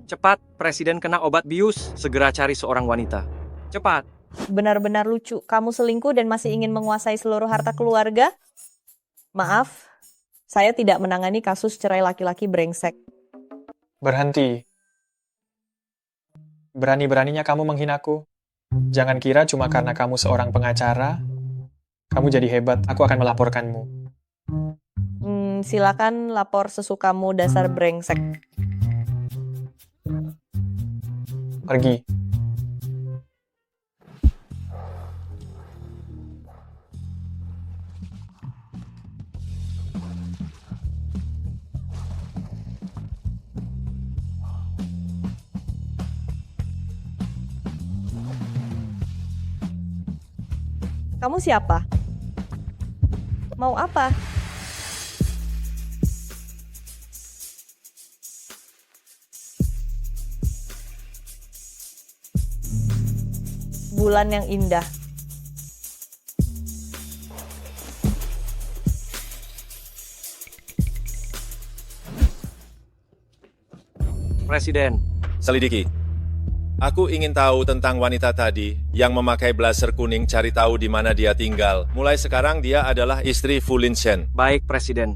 Cepat, Presiden kena obat bius. Segera cari seorang wanita. Cepat. Benar-benar lucu. Kamu selingkuh dan masih ingin menguasai seluruh harta keluarga? Maaf, saya tidak menangani kasus cerai laki-laki brengsek. Berhenti. Berani-beraninya kamu menghinaku. Jangan kira cuma karena kamu seorang pengacara, kamu jadi hebat. Aku akan melaporkanmu. Silakan lapor sesukamu dasar brengsek. Pergi. Kamu siapa? Mau apa? Bulan yang indah. Presiden. Selidiki. Aku ingin tahu tentang wanita tadi yang memakai blazer kuning, cari tahu di mana dia tinggal. Mulai sekarang dia adalah istri Fu Linshen. Baik, Presiden.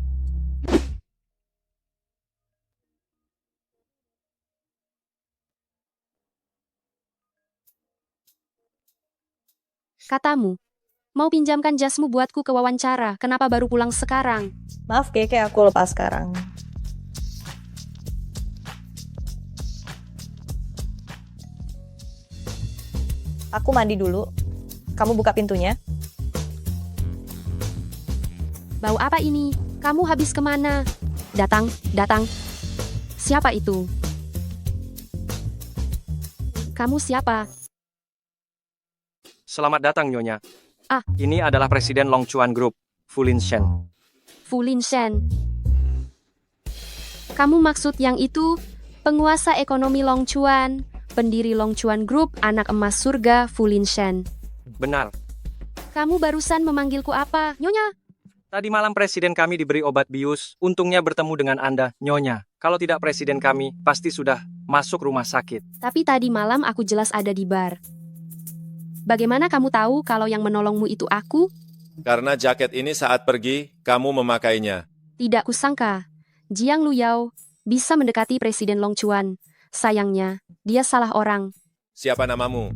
Katamu, mau pinjamkan jasmu buatku ke wawancara, kenapa baru pulang sekarang? Maaf Keke, aku lepas sekarang. Aku mandi dulu. Kamu buka pintunya. Bau apa ini? Kamu habis kemana? Datang. Siapa itu? Kamu siapa? Selamat datang, Nyonya. Ah. Ini adalah Presiden Longchuan Group, Fu Linshen. Fu Linshen. Kamu maksud yang itu? Penguasa ekonomi Longchuan, pendiri Longchuan Group, anak emas surga Fu Linshen. Benar. Kamu barusan memanggilku apa, Nyonya? Tadi malam Presiden kami diberi obat bius. Untungnya bertemu dengan Anda, Nyonya. Kalau tidak Presiden kami, pasti sudah masuk rumah sakit. Tapi tadi malam aku jelas ada di bar. Bagaimana kamu tahu kalau yang menolongmu itu aku? Karena jaket ini saat pergi, kamu memakainya. Tidak kusangka, Jiang Luyao bisa mendekati Presiden Longchuan. Sayangnya, dia salah orang. Siapa namamu?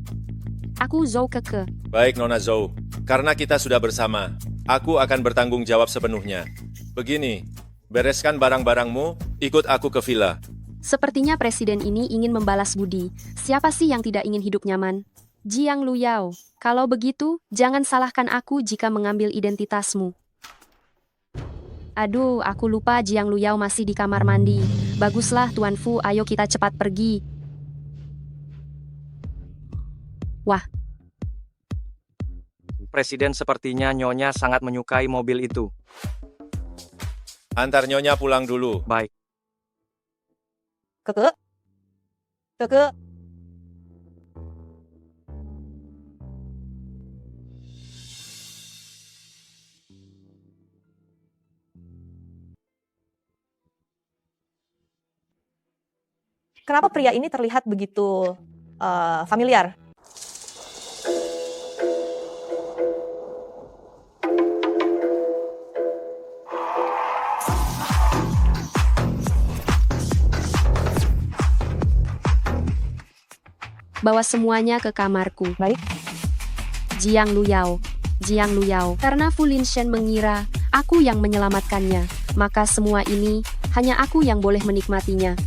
Aku Zhou Keke. Baik, Nona Zhou. Karena kita sudah bersama, aku akan bertanggung jawab sepenuhnya. Begini, bereskan barang-barangmu, ikut aku ke villa. Sepertinya Presiden ini ingin membalas budi. Siapa sih yang tidak ingin hidup nyaman? Jiang Luyao, kalau begitu, jangan salahkan aku jika mengambil identitasmu. Aduh, aku lupa Jiang Luyao masih di kamar mandi. Baguslah, Tuan Fu, ayo kita cepat pergi. Wah, Presiden sepertinya Nyonya sangat menyukai mobil itu. Antar Nyonya pulang dulu. Baik. Keke. Kenapa pria ini terlihat begitu familiar? bawa semuanya ke kamarku. Baik. Jiang Luyao. Karena Fu Linshen mengira aku yang menyelamatkannya, maka semua ini hanya aku yang boleh menikmatinya.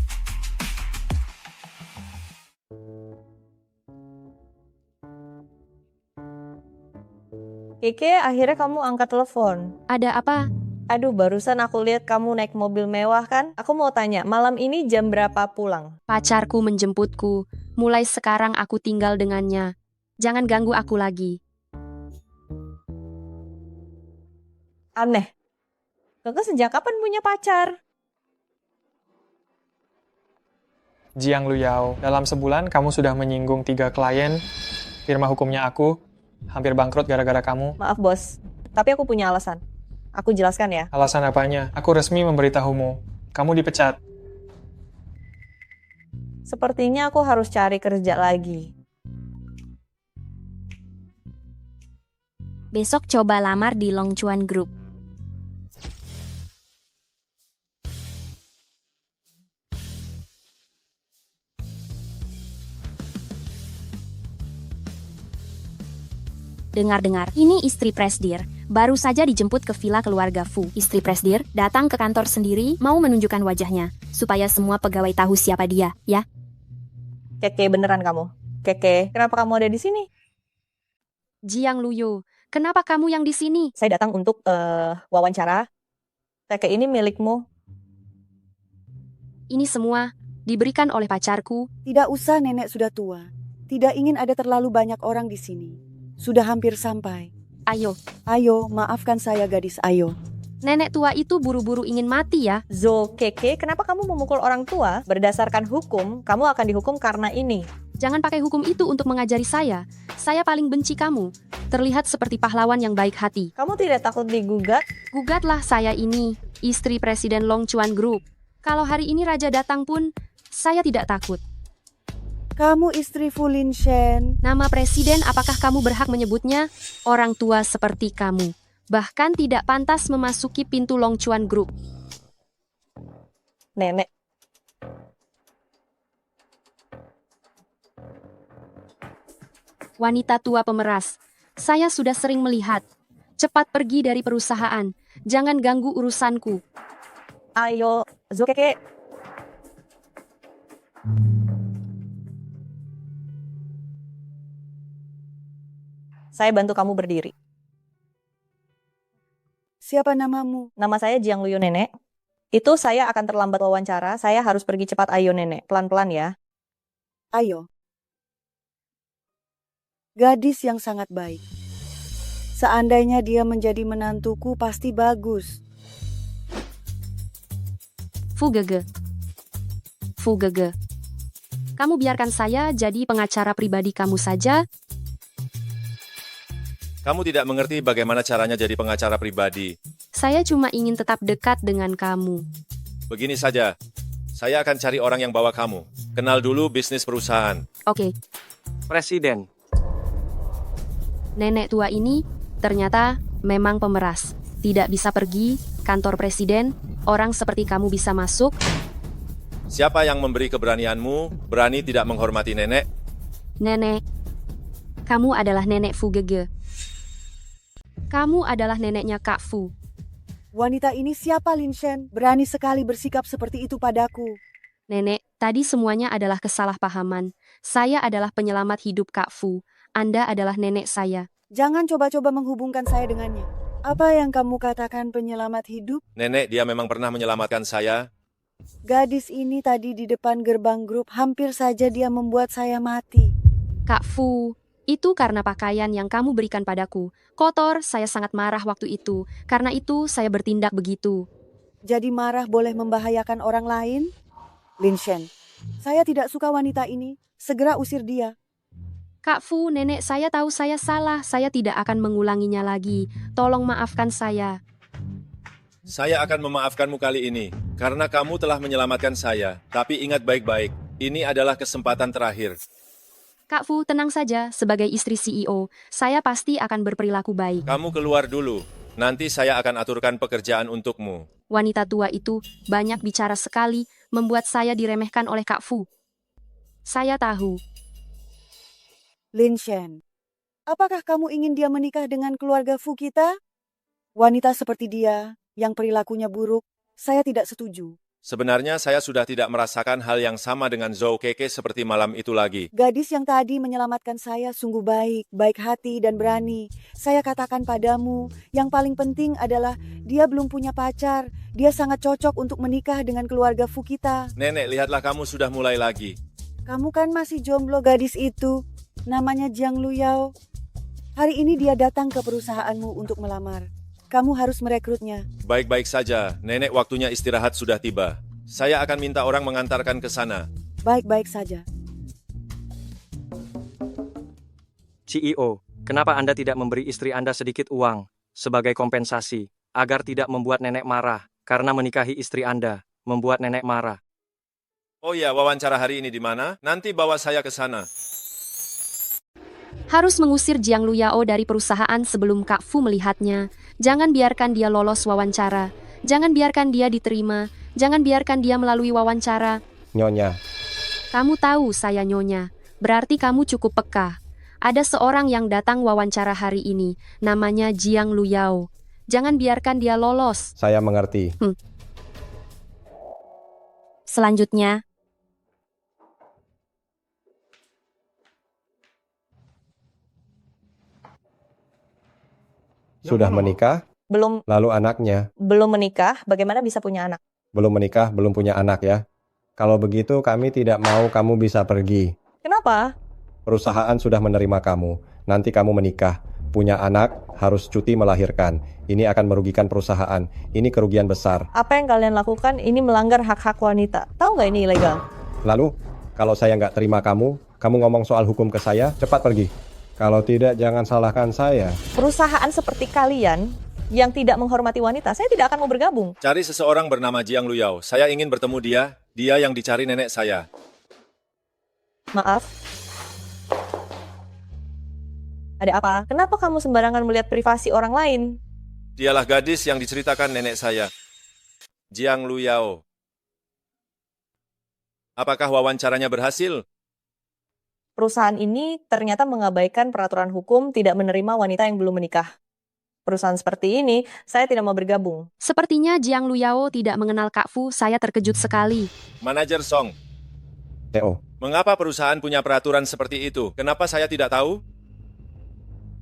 Keke, akhirnya kamu angkat telepon. Ada apa? Aduh, barusan aku lihat kamu naik mobil mewah kan? Aku mau tanya, malam ini jam berapa pulang? Pacarku menjemputku. Mulai sekarang aku tinggal dengannya. Jangan ganggu aku lagi. Aneh. Kakak sejak kapan punya pacar? Jiang Luyao, dalam sebulan kamu sudah menyinggung 3 klien. Firma hukumnya aku hampir bangkrut gara-gara kamu. Maaf bos, tapi aku punya alasan. Aku jelaskan ya. Alasan apanya? Aku resmi memberitahumu. Kamu dipecat. Sepertinya aku harus cari kerja lagi. Besok coba lamar di Long Chuan Group. Dengar-dengar, ini istri Presdir. Baru saja dijemput ke villa keluarga Fu. Istri Presdir datang ke kantor sendiri, mau menunjukkan wajahnya, supaya semua pegawai tahu siapa dia, ya. Keke, beneran kamu? Keke, kenapa kamu ada di sini? Jiang Luyo, kenapa kamu yang di sini? Saya datang untuk wawancara. Keke ini milikmu. Ini semua diberikan oleh pacarku. Tidak usah, nenek sudah tua. Tidak ingin ada terlalu banyak orang di sini. Sudah hampir sampai. Ayo, Ayo, maafkan saya gadis, ayo. nenek tua itu buru-buru ingin mati ya. Zo, Keke, kenapa kamu memukul orang tua? Berdasarkan hukum, kamu akan dihukum karena ini. Jangan pakai hukum itu untuk mengajari saya. Saya paling benci kamu. Terlihat seperti pahlawan yang baik hati. Kamu tidak takut digugat? Gugatlah saya ini, istri Presiden Long Chuan Group. Kalau hari ini raja datang pun, saya tidak takut. Kamu istri Fu Linshen. Nama presiden apakah kamu berhak menyebutnya? Orang tua seperti kamu. Bahkan tidak pantas memasuki pintu Long Chuan Group. Nenek. Wanita tua pemeras. Saya sudah sering melihat. Cepat pergi dari perusahaan. Jangan ganggu urusanku. Ayo, Zo, Keke. Saya bantu kamu berdiri. Siapa namamu? Nama saya Jiang Luyo, Nenek. Itu saya akan terlambat wawancara. Saya harus pergi cepat. Ayo, Nenek. Pelan-pelan ya. Ayo. Gadis yang sangat baik. Seandainya dia menjadi menantuku pasti bagus. Fu Gege. Fu Gege. Kamu biarkan saya jadi pengacara pribadi kamu saja. Kamu tidak mengerti bagaimana caranya jadi pengacara pribadi. Saya cuma ingin tetap dekat dengan kamu. Begini saja, saya akan cari orang yang bawa kamu. Kenal dulu bisnis perusahaan. Oke, Presiden, nenek tua ini ternyata memang pemeras. Tidak bisa pergi, kantor presiden, orang seperti kamu bisa masuk. Siapa yang memberi keberanianmu, berani tidak menghormati nenek? Nenek, kamu adalah nenek Fu Gege. Kamu adalah neneknya Kak Fu. Wanita ini siapa, Linshen? Berani sekali bersikap seperti itu padaku. Nenek, tadi semuanya adalah kesalahpahaman. Saya adalah penyelamat hidup Kak Fu. Anda adalah nenek saya. Jangan coba-coba menghubungkan saya dengannya. Apa yang kamu katakan penyelamat hidup? Nenek, dia memang pernah menyelamatkan saya. Gadis ini tadi di depan gerbang grup, hampir saja dia membuat saya mati. Kak Fu, itu karena pakaian yang kamu berikan padaku. Kotor, saya sangat marah waktu itu. Karena itu, saya bertindak begitu. Jadi marah boleh membahayakan orang lain? Linshen, saya tidak suka wanita ini. Segera usir dia. Kak Fu, nenek saya tahu saya salah. Saya tidak akan mengulanginya lagi. Tolong maafkan saya. Saya akan memaafkanmu kali ini, karena kamu telah menyelamatkan saya. Tapi ingat baik-baik, ini adalah kesempatan terakhir. Kak Fu, tenang saja. Sebagai istri CEO, saya pasti akan berperilaku baik. Kamu keluar dulu, nanti saya akan aturkan pekerjaan untukmu. Wanita tua itu banyak bicara sekali, membuat saya diremehkan oleh Kak Fu. Saya tahu. Linshen, apakah kamu ingin dia menikah dengan keluarga Fu kita? Wanita seperti dia, yang perilakunya buruk, saya tidak setuju. Sebenarnya saya sudah tidak merasakan hal yang sama dengan Zhou Keke seperti malam itu lagi. Gadis yang tadi menyelamatkan saya sungguh baik, baik hati dan berani. Saya katakan padamu, yang paling penting adalah dia belum punya pacar. Dia sangat cocok untuk menikah dengan keluarga Fu kita. Nenek, lihatlah kamu sudah mulai lagi. Kamu kan masih jomblo, gadis itu. Namanya Jiang Luyao. Hari ini dia datang ke perusahaanmu untuk melamar. Kamu harus merekrutnya. Baik-baik saja, nenek waktunya istirahat sudah tiba. Saya akan minta orang mengantarkan ke sana. Baik-baik saja. CEO, kenapa Anda tidak memberi istri Anda sedikit uang sebagai kompensasi agar tidak membuat nenek marah karena menikahi istri Anda, membuat nenek marah? Oh iya, wawancara hari ini di mana? Nanti bawa saya ke sana. Harus mengusir Jiang Luyao dari perusahaan sebelum Kak Fu melihatnya. Jangan biarkan dia lolos wawancara. Jangan biarkan dia diterima. Jangan biarkan dia melalui wawancara. Nyonya, Kamu tahu saya Nyonya. Berarti kamu cukup peka. Ada seorang yang datang wawancara hari ini. Namanya Jiang Luyao. Jangan biarkan dia lolos. saya mengerti. Selanjutnya, Sudah menikah, Belum lalu anaknya. belum menikah, bagaimana bisa punya anak? Belum menikah, belum punya anak ya. Kalau begitu kami tidak mau kamu bisa pergi. Kenapa? Perusahaan sudah menerima kamu. Nanti kamu menikah, punya anak, harus cuti melahirkan. Ini akan merugikan perusahaan. Ini kerugian besar. Apa yang kalian lakukan ini melanggar hak-hak wanita. Tahu nggak ini ilegal? Lalu, kalau saya nggak terima kamu ngomong soal hukum ke saya, cepat pergi. Kalau tidak, jangan salahkan saya. Perusahaan seperti kalian yang tidak menghormati wanita, saya tidak akan mau bergabung. Cari seseorang bernama Jiang Luyao. Saya ingin bertemu dia. Dia yang dicari nenek saya. Maaf. Ada apa? Kenapa kamu sembarangan melihat privasi orang lain? Dialah gadis yang diceritakan nenek saya. Jiang Luyao. Apakah wawancaranya berhasil? Perusahaan ini ternyata mengabaikan peraturan hukum, tidak menerima wanita yang belum menikah. Perusahaan seperti ini, saya tidak mau bergabung. sepertinya Jiang Luyao tidak mengenal Kak Fu. Saya terkejut sekali. Manajer Song, CEO, mengapa perusahaan punya peraturan seperti itu? Kenapa saya tidak tahu?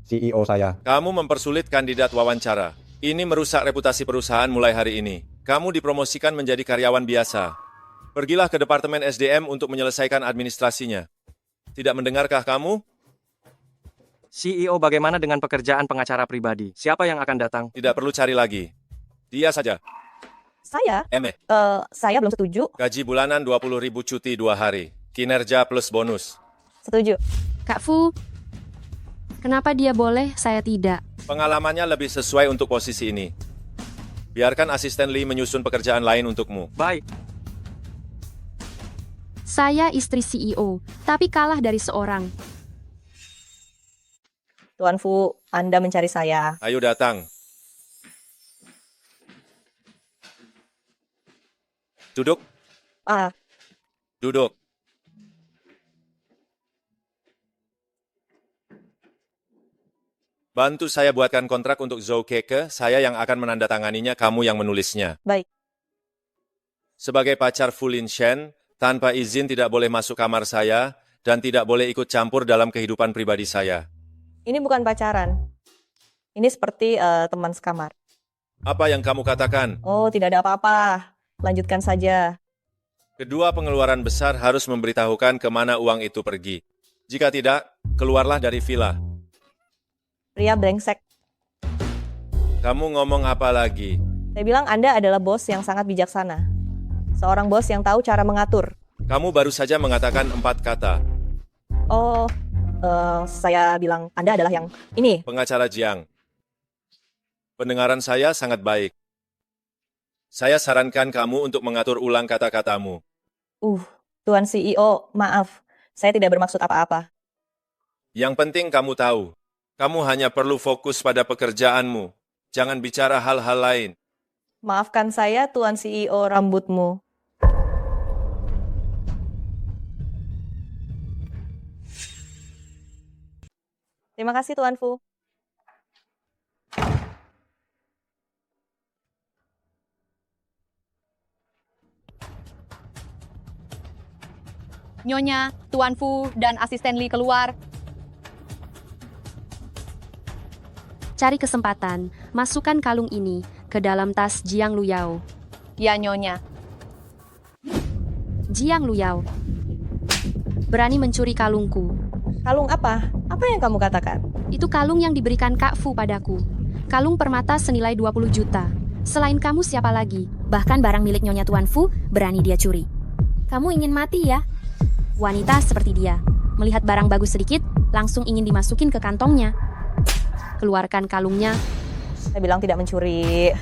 CEO saya. Kamu mempersulit kandidat wawancara. Ini merusak reputasi perusahaan mulai hari ini. Kamu dipromosikan menjadi karyawan biasa. Pergilah ke Departemen SDM untuk menyelesaikan administrasinya. Tidak mendengarkah kamu? CEO, bagaimana dengan pekerjaan pengacara pribadi? Siapa yang akan datang? Tidak perlu cari lagi. Dia saja. Saya belum setuju. Gaji bulanan 20.000 cuti 2 hari. Kinerja plus bonus. Setuju. Kak Fu, kenapa dia boleh, saya tidak? Pengalamannya lebih sesuai untuk posisi ini. Biarkan asisten Lee menyusun pekerjaan lain untukmu. Baik. Saya istri CEO, tapi kalah dari seorang. Tuan Fu, Anda mencari saya. Ayo datang. Duduk, duduk. Bantu saya buatkan kontrak untuk Zhou Keke, saya yang akan menandatanganinya, kamu yang menulisnya. Baik. Sebagai pacar Fu Lin Shen, tanpa izin tidak boleh masuk kamar saya, dan tidak boleh ikut campur dalam kehidupan pribadi saya. Ini bukan pacaran. Ini seperti teman sekamar. Apa yang kamu katakan? Oh, tidak ada apa-apa. Lanjutkan saja. Kedua pengeluaran besar harus memberitahukan kemana uang itu pergi. Jika tidak, keluarlah dari villa. Pria brengsek. Kamu ngomong apa lagi? Saya bilang Anda adalah bos yang sangat bijaksana. Seorang bos yang tahu cara mengatur. Kamu baru saja mengatakan 4 kata. Oh, saya bilang Anda adalah yang ini. Pengacara Jiang. Pendengaran saya sangat baik. Saya sarankan kamu untuk mengatur ulang kata-katamu. Tuan CEO, maaf. Saya tidak bermaksud apa-apa. Yang penting kamu tahu, kamu hanya perlu fokus pada pekerjaanmu. Jangan bicara hal-hal lain. Maafkan saya, Tuan CEO rambutmu. Terima kasih, Tuan Fu. Nyonya, Tuan Fu, dan asisten Lee keluar. Cari kesempatan, masukkan kalung ini ke dalam tas Jiang Luyao. Ya, Nyonya. Jiang Luyao, berani mencuri kalungku. Kalung apa? Apa yang kamu katakan? Itu kalung yang diberikan Kak Fu padaku. Kalung permata senilai 20 juta. Selain kamu siapa lagi? Bahkan barang milik Nyonya Tuan Fu berani dia curi. Kamu ingin mati ya? Wanita seperti dia, melihat barang bagus sedikit, langsung ingin dimasukin ke kantongnya. Keluarkan kalungnya. Saya bilang tidak mencuri.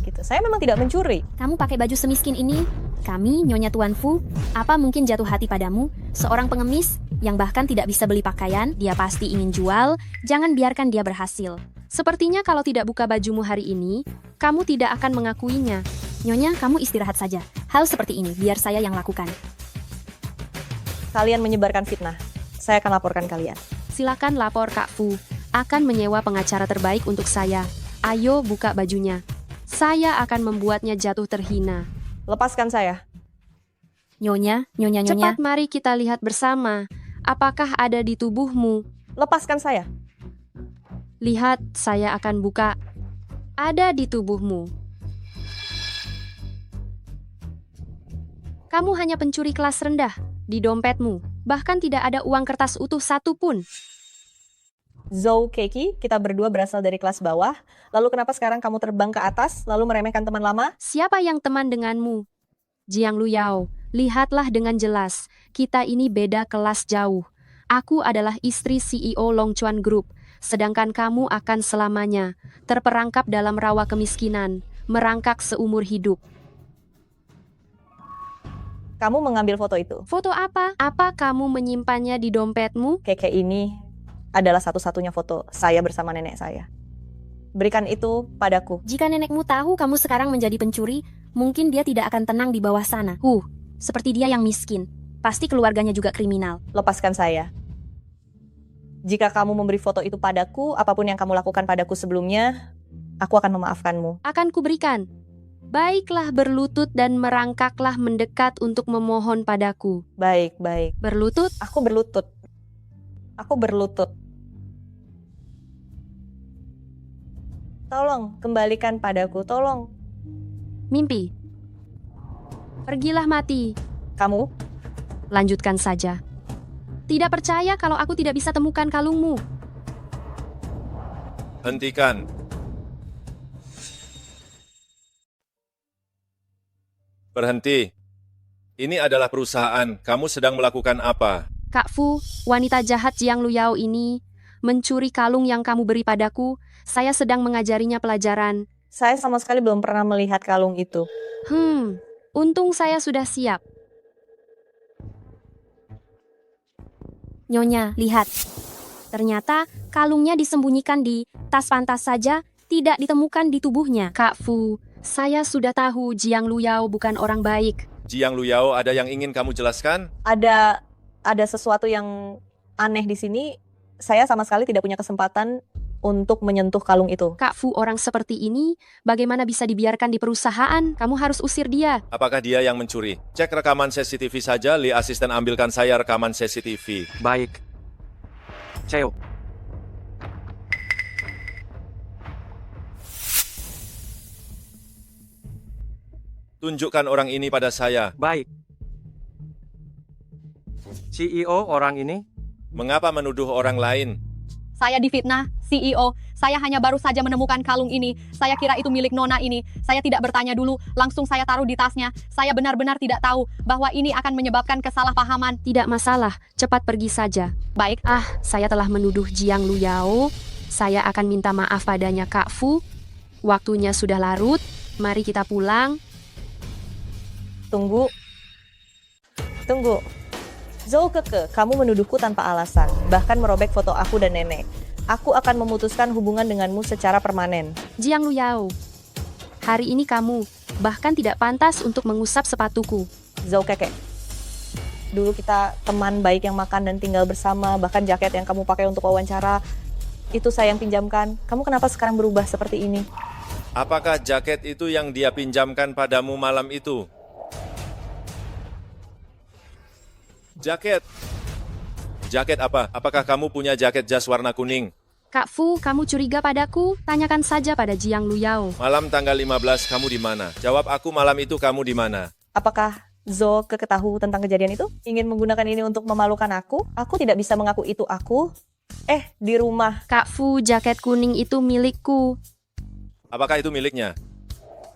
gitu. Saya memang tidak mencuri. Kamu pakai baju semiskin ini? Kami, Nyonya Tuan Fu, apa mungkin jatuh hati padamu? Seorang pengemis yang bahkan tidak bisa beli pakaian, dia pasti ingin jual, jangan biarkan dia berhasil. Sepertinya kalau tidak buka bajumu hari ini, kamu tidak akan mengakuinya. Nyonya, kamu istirahat saja. Hal seperti ini, biar saya yang lakukan. Kalian menyebarkan fitnah. Saya akan laporkan kalian. Silakan lapor Kak Fu. Akan menyewa pengacara terbaik untuk saya. Ayo buka bajunya. Saya akan membuatnya jatuh terhina. Lepaskan saya. Nyonya. Cepat mari kita lihat bersama. Apakah ada di tubuhmu? Lepaskan saya. Lihat, saya akan buka. Ada di tubuhmu. Kamu hanya pencuri kelas rendah. Di dompetmu, bahkan tidak ada uang kertas utuh satu pun. Zhou Keiki, kita berdua berasal dari kelas bawah. Lalu kenapa sekarang kamu terbang ke atas, lalu meremehkan teman lama? Siapa yang teman denganmu? Jiang Luyao, lihatlah dengan jelas. Kita ini beda kelas jauh. Aku adalah istri CEO Longchuan Group, sedangkan kamu akan selamanya terperangkap dalam rawa kemiskinan, merangkak seumur hidup. Kamu mengambil foto itu. Foto apa? Apa kamu menyimpannya di dompetmu? Keke ini adalah satu-satunya foto saya bersama nenek saya. Berikan itu padaku. Jika nenekmu tahu kamu sekarang menjadi pencuri, mungkin dia tidak akan tenang di bawah sana. Seperti dia yang miskin. Pasti keluarganya juga kriminal. Lepaskan saya. Jika kamu memberi foto itu padaku, apapun yang kamu lakukan padaku sebelumnya, aku akan memaafkanmu. Akan kuberikan. Baiklah, berlutut dan merangkaklah mendekat untuk memohon padaku. Baik. Berlutut? Aku berlutut. Tolong, kembalikan padaku, tolong. Mimpi. Pergilah mati. Kamu? Lanjutkan saja. Tidak percaya kalau aku tidak bisa temukan kalungmu. Hentikan. Berhenti. Ini adalah perusahaan. Kamu sedang melakukan apa? Kak Fu, wanita jahat Jiang Luyao ini mencuri kalung yang kamu beri padaku. Saya sedang mengajarinya pelajaran. Saya sama sekali belum pernah melihat kalung itu. Untung saya sudah siap. Nyonya, lihat. Ternyata kalungnya disembunyikan di tas pantas saja, tidak ditemukan di tubuhnya. Kak Fu, saya sudah tahu Jiang Luyao bukan orang baik. Jiang Luyao, ada yang ingin kamu jelaskan? Ada sesuatu yang aneh di sini. Saya sama sekali tidak punya kesempatan untuk menyentuh kalung itu. Kak Fu, orang seperti ini bagaimana bisa dibiarkan di perusahaan? Kamu harus usir dia. Apakah dia yang mencuri? Cek rekaman CCTV saja, Li asisten ambilkan saya rekaman CCTV. Baik. Cheo. Tunjukkan orang ini pada saya. Baik. CEO orang ini? Mengapa menuduh orang lain? Saya difitnah, CEO. Saya hanya baru saja menemukan kalung ini. Saya kira itu milik Nona ini. Saya tidak bertanya dulu, langsung saya taruh di tasnya. Saya benar-benar tidak tahu bahwa ini akan menyebabkan kesalahpahaman. Tidak masalah, cepat pergi saja. Baik. Saya telah menuduh Jiang Luyao. Saya akan minta maaf padanya, Kak Fu. Waktunya sudah larut. Mari kita pulang. Tunggu. Zhou Keke, kamu menuduhku tanpa alasan, bahkan merobek foto aku dan nenek. Aku akan memutuskan hubungan denganmu secara permanen. Jiang Luyao, hari ini kamu bahkan tidak pantas untuk mengusap sepatuku. Zhou Keke, dulu kita teman baik yang makan dan tinggal bersama, bahkan jaket yang kamu pakai untuk wawancara, itu saya yang pinjamkan. Kamu kenapa sekarang berubah seperti ini? Apakah jaket itu yang dia pinjamkan padamu malam itu? Jaket apa? Apakah kamu punya jaket jas warna kuning? Kak Fu, kamu curiga padaku? Tanyakan saja pada Jiang Luyao. Malam tanggal 15 kamu di mana? Jawab aku, malam itu kamu di mana? Apakah Zhou Keke tahu tentang kejadian itu? Ingin menggunakan ini untuk memalukan aku? Aku tidak bisa mengaku itu aku. Di rumah. Kak Fu, jaket kuning itu milikku. Apakah itu miliknya?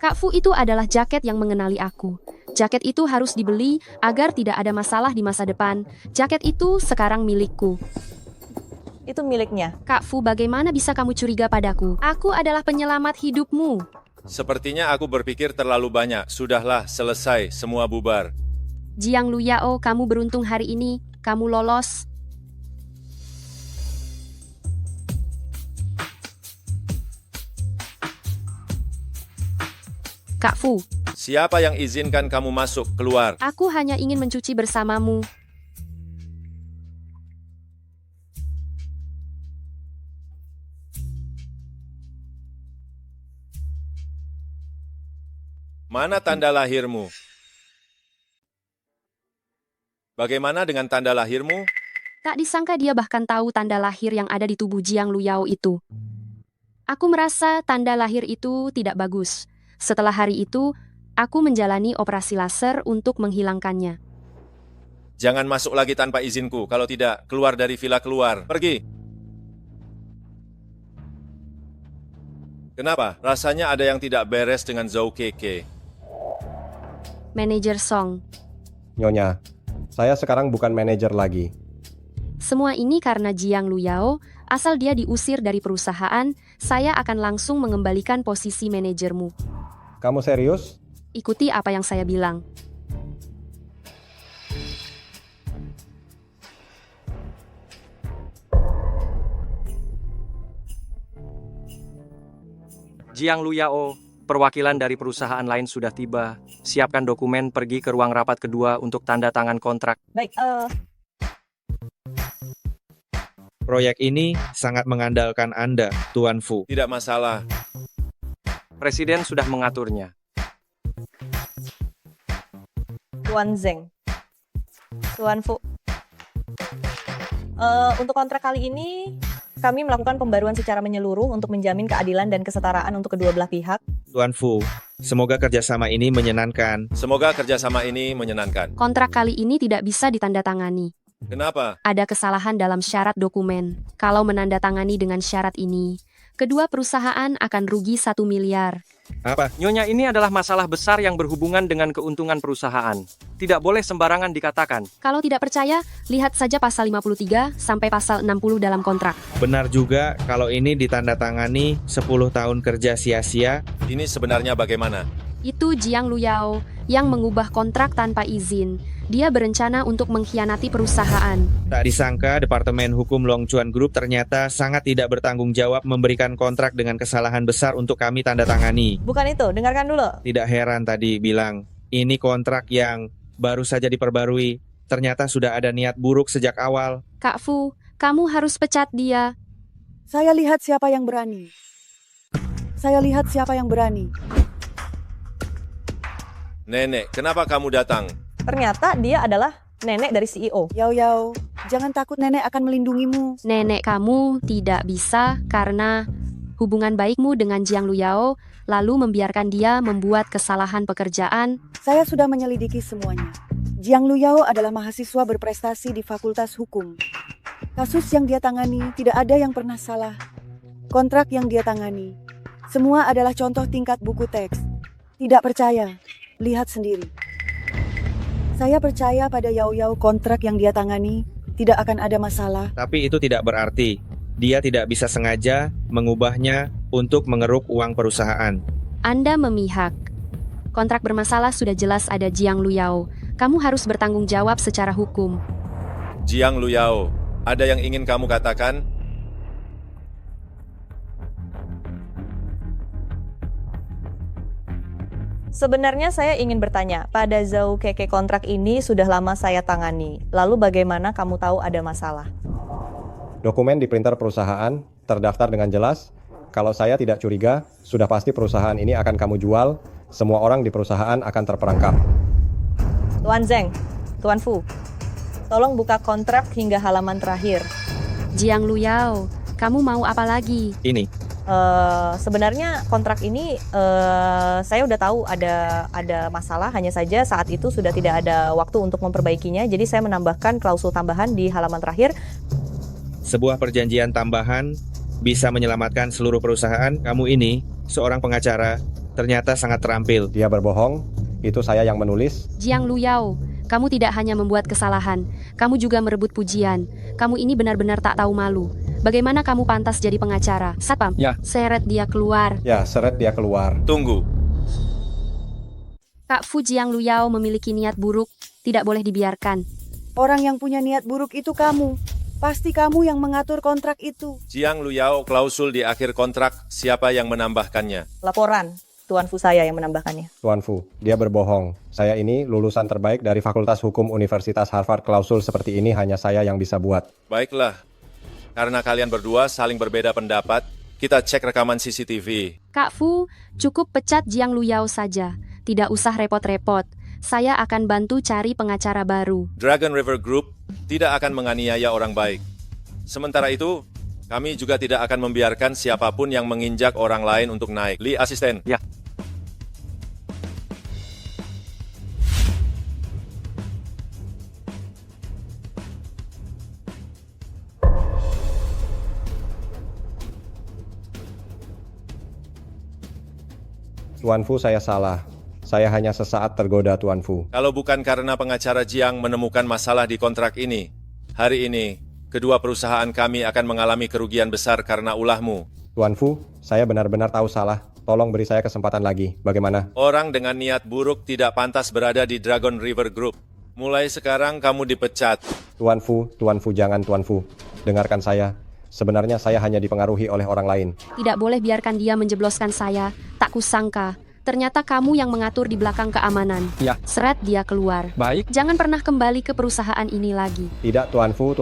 Kak Fu, itu adalah jaket yang mengenali aku. Jaket itu harus dibeli agar tidak ada masalah di masa depan. Jaket itu sekarang milikku. Itu miliknya. Kak Fu, bagaimana bisa kamu curiga padaku? Aku adalah penyelamat hidupmu. Sepertinya aku berpikir terlalu banyak. Sudahlah, selesai, semua bubar. Jiang Luyao, kamu beruntung hari ini. Kamu lolos. Kak Fu, Siapa yang izinkan kamu masuk, keluar? aku hanya ingin mencuci bersamamu. Mana tanda lahirmu? Bagaimana dengan tanda lahirmu? Tak disangka dia bahkan tahu tanda lahir yang ada di tubuh Jiang Luyao itu. Aku merasa tanda lahir itu tidak bagus. Setelah hari itu, aku menjalani operasi laser untuk menghilangkannya. Jangan masuk lagi tanpa izinku. Kalau tidak, keluar dari villa, keluar. Pergi. Kenapa? Rasanya ada yang tidak beres dengan Zhou Keke. Manajer Song, Nyonya, saya sekarang bukan manajer lagi. semua ini karena Jiang Luyao. Asal dia diusir dari perusahaan, saya akan langsung mengembalikan posisi manajermu. Kamu serius? Ikuti apa yang saya bilang. Jiang Luyao, perwakilan dari perusahaan lain sudah tiba. Siapkan dokumen, pergi ke ruang rapat kedua untuk tanda tangan kontrak. Baik, Proyek ini sangat mengandalkan Anda, Tuan Fu. Tidak masalah. Presiden sudah mengaturnya. Tuan Zeng. Tuan Fu. Untuk kontrak kali ini, kami melakukan pembaruan secara menyeluruh untuk menjamin keadilan dan kesetaraan untuk kedua belah pihak. Tuan Fu, semoga kerjasama ini menyenangkan. Semoga kerjasama ini menyenangkan. Kontrak kali ini tidak bisa ditandatangani. Kenapa? Ada kesalahan dalam syarat dokumen. Kalau menandatangani dengan syarat ini, kedua perusahaan akan rugi 1 miliar. Apa? Nyonya, ini adalah masalah besar yang berhubungan dengan keuntungan perusahaan. Tidak boleh sembarangan dikatakan. Kalau tidak percaya, lihat saja pasal 53 sampai pasal 60 dalam kontrak. Benar juga kalau ini ditandatangani 10 tahun kerja sia-sia. Ini sebenarnya bagaimana? Itu Jiang Luyao yang mengubah kontrak tanpa izin. Dia berencana untuk mengkhianati perusahaan. Tak disangka Departemen Hukum Long Chuan Group ternyata sangat tidak bertanggung jawab memberikan kontrak dengan kesalahan besar untuk kami tanda tangani. Bukan itu, dengarkan dulu. Tidak heran tadi bilang, ini kontrak yang baru saja diperbarui. Ternyata sudah ada niat buruk sejak awal. Kak Fu, kamu harus pecat dia. Saya lihat siapa yang berani. Saya lihat siapa yang berani. Nenek, kenapa kamu datang? Ternyata dia adalah nenek dari CEO. Yao Yao, jangan takut, nenek akan melindungimu. Nenek kamu tidak bisa karena hubungan baikmu dengan Jiang Luyao, lalu membiarkan dia membuat kesalahan pekerjaan. Saya sudah menyelidiki semuanya. Jiang Luyao adalah mahasiswa berprestasi di Fakultas Hukum. Kasus yang dia tangani tidak ada yang pernah salah. Kontrak yang dia tangani, semua adalah contoh tingkat buku teks. Tidak percaya? Lihat sendiri. Saya percaya pada Yao Yao, kontrak yang dia tangani tidak akan ada masalah. Tapi itu tidak berarti dia tidak bisa sengaja mengubahnya untuk mengeruk uang perusahaan. Anda memihak. Kontrak bermasalah sudah jelas ada Jiang Luyao. Kamu harus bertanggung jawab secara hukum. Jiang Luyao, ada yang ingin kamu katakan? Sebenarnya saya ingin bertanya, pada Zhou Keke kontrak ini sudah lama saya tangani. Lalu bagaimana kamu tahu ada masalah? Dokumen di printer perusahaan terdaftar dengan jelas. Kalau saya tidak curiga, sudah pasti perusahaan ini akan kamu jual. Semua orang di perusahaan akan terperangkap. Tuan Zeng, Tuan Fu, tolong buka kontrak hingga halaman terakhir. Jiang Luyao, kamu mau apa lagi? Ini. Sebenarnya kontrak ini saya udah tahu ada masalah, hanya saja saat itu sudah tidak ada waktu untuk memperbaikinya. Jadi saya menambahkan klausul tambahan di halaman terakhir. Sebuah perjanjian tambahan bisa menyelamatkan seluruh perusahaan. Kamu ini, seorang pengacara, ternyata sangat terampil. Dia berbohong, itu saya yang menulis. Jiang Luyao, kamu tidak hanya membuat kesalahan, kamu juga merebut pujian. Kamu ini benar-benar tak tahu malu. Bagaimana kamu pantas jadi pengacara? Satpam, Ya. seret dia keluar. Ya, seret dia keluar. Tunggu. Kak Fu Jiang Luyao memiliki niat buruk, tidak boleh dibiarkan. Orang yang punya niat buruk itu kamu. Pasti kamu yang mengatur kontrak itu. Jiang Luyao, klausul di akhir kontrak, siapa yang menambahkannya? Laporan, Tuan Fu saya yang menambahkannya. Tuan Fu, dia berbohong. Saya ini lulusan terbaik dari Fakultas Hukum Universitas Harvard. Klausul seperti ini hanya saya yang bisa buat. Baiklah. Karena kalian berdua saling berbeda pendapat, kita cek rekaman CCTV. Kak Fu, cukup pecat Jiang Luyao saja. Tidak usah repot-repot. Saya akan bantu cari pengacara baru. Dragon River Group tidak akan menganiaya orang baik. Sementara itu, kami juga tidak akan membiarkan siapapun yang menginjak orang lain untuk naik. Li, asisten. Ya. Tuan Fu, saya salah. Saya hanya sesaat tergoda, Tuan Fu. Kalau bukan karena pengacara Jiang menemukan masalah di kontrak ini, hari ini, kedua perusahaan kami akan mengalami kerugian besar karena ulahmu. Tuan Fu, saya benar-benar tahu salah. Tolong beri saya kesempatan lagi. Bagaimana? Orang dengan niat buruk tidak pantas berada di Dragon River Group. Mulai sekarang kamu dipecat. Tuan Fu, jangan Tuan Fu. Dengarkan saya. Sebenarnya saya hanya dipengaruhi oleh orang lain. Tidak boleh biarkan dia menjebloskan saya. Tak kusangka. Ternyata kamu yang mengatur di belakang keamanan. Ya. Seret dia keluar. Baik. Jangan pernah kembali ke perusahaan ini lagi. Tidak, Tuan Fu.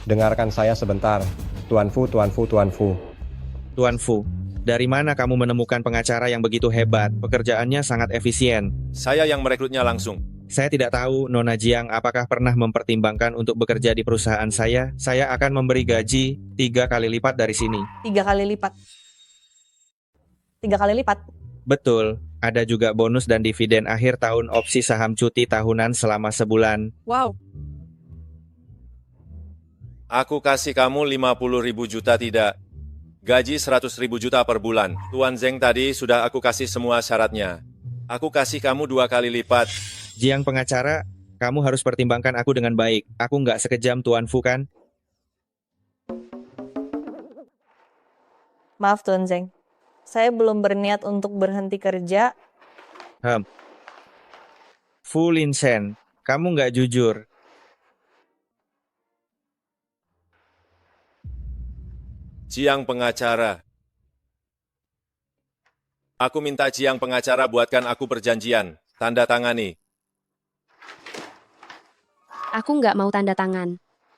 Dengarkan saya sebentar. Tuan Fu. Tuan Fu, dari mana kamu menemukan pengacara yang begitu hebat? Pekerjaannya sangat efisien. Saya yang merekrutnya langsung. Saya tidak tahu, Nona Jiang, apakah pernah mempertimbangkan untuk bekerja di perusahaan saya? Saya akan memberi gaji 3 kali lipat dari sini. 3 kali lipat. 3 kali lipat. Betul, ada juga bonus dan dividen akhir tahun, opsi saham cuti tahunan selama sebulan. Wow. Aku kasih kamu 50.000 juta tidak. Gaji 100.000 juta per bulan. Tuan Zeng tadi sudah aku kasih semua syaratnya. Aku kasih kamu 2 kali lipat. Jiang pengacara, kamu harus pertimbangkan aku dengan baik. Aku nggak sekejam Tuan Fu kan? Maaf Tuan Zeng. Saya belum berniat untuk berhenti kerja. Fu Linshen, kamu nggak jujur. Jiang pengacara. Aku minta Jiang pengacara buatkan aku perjanjian. Tanda tangani. Aku nggak mau tanda tangan.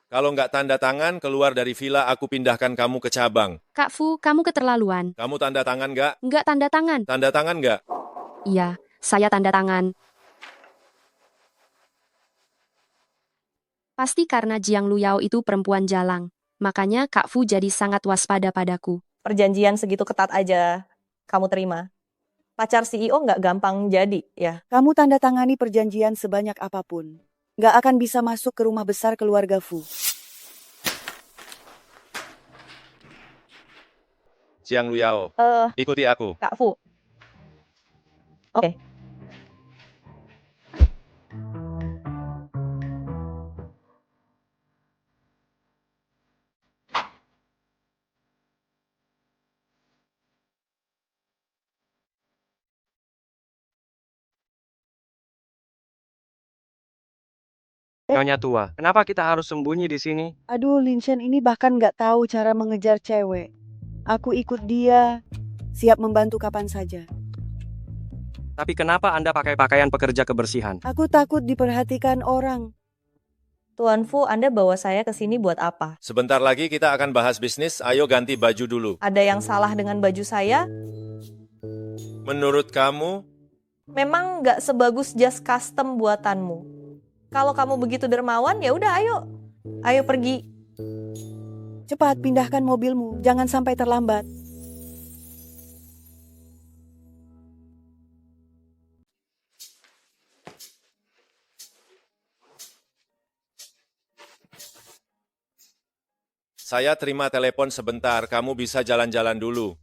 Kalau nggak tanda tangan, keluar dari villa aku pindahkan kamu ke cabang. Kak Fu, kamu keterlaluan. Kamu tanda tangan nggak? Nggak tanda tangan. Tanda tangan nggak? Iya, saya tanda tangan. Pasti karena Jiang Luyao itu perempuan jalang. Makanya Kak Fu jadi sangat waspada padaku. Perjanjian segitu ketat aja kamu terima. Pacar CEO nggak gampang jadi, ya. Kamu tanda tangani perjanjian sebanyak apapun. Nggak akan bisa masuk ke rumah besar keluarga Fu. Jiang Luyao, ikuti aku. Kak Fu. Oke. Nyonya tua, kenapa kita harus sembunyi di sini? Aduh, Linshen ini bahkan nggak tahu cara mengejar cewek. Aku ikut dia. Siap membantu kapan saja. Tapi kenapa Anda pakai pakaian pekerja kebersihan? Aku takut diperhatikan orang. Tuan Fu, Anda bawa saya ke sini buat apa? Sebentar lagi kita akan bahas bisnis, ayo ganti baju dulu. Ada yang salah dengan baju saya? Menurut kamu, Memang nggak sebagus jas custom buatanmu. Kalau kamu begitu dermawan, ya udah ayo. Ayo pergi. Cepat pindahkan mobilmu, jangan sampai terlambat. saya terima telepon sebentar, kamu bisa jalan-jalan dulu.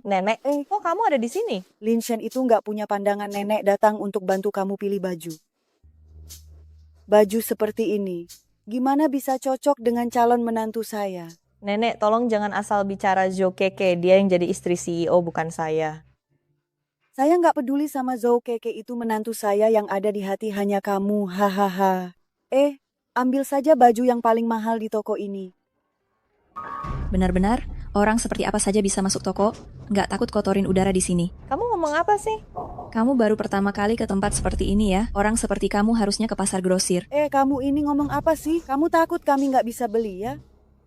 Nenek, kok kamu ada di sini? Lin Shen itu nggak punya pandangan nenek datang untuk bantu kamu pilih baju. Baju seperti ini, gimana bisa cocok dengan calon menantu saya? Nenek, tolong jangan asal bicara Zhou Keke. Dia yang jadi istri CEO, bukan saya. Saya nggak peduli sama Zhou Keke, itu menantu saya, yang ada di hati hanya kamu, hahaha. Ambil saja baju yang paling mahal di toko ini. Benar-benar, orang seperti apa saja bisa masuk toko? Nggak takut kotorin udara di sini. Kamu ngomong apa sih? Kamu baru pertama kali ke tempat seperti ini ya. Orang seperti kamu harusnya ke pasar grosir. Kamu ini ngomong apa sih? Kamu takut kami nggak bisa beli ya?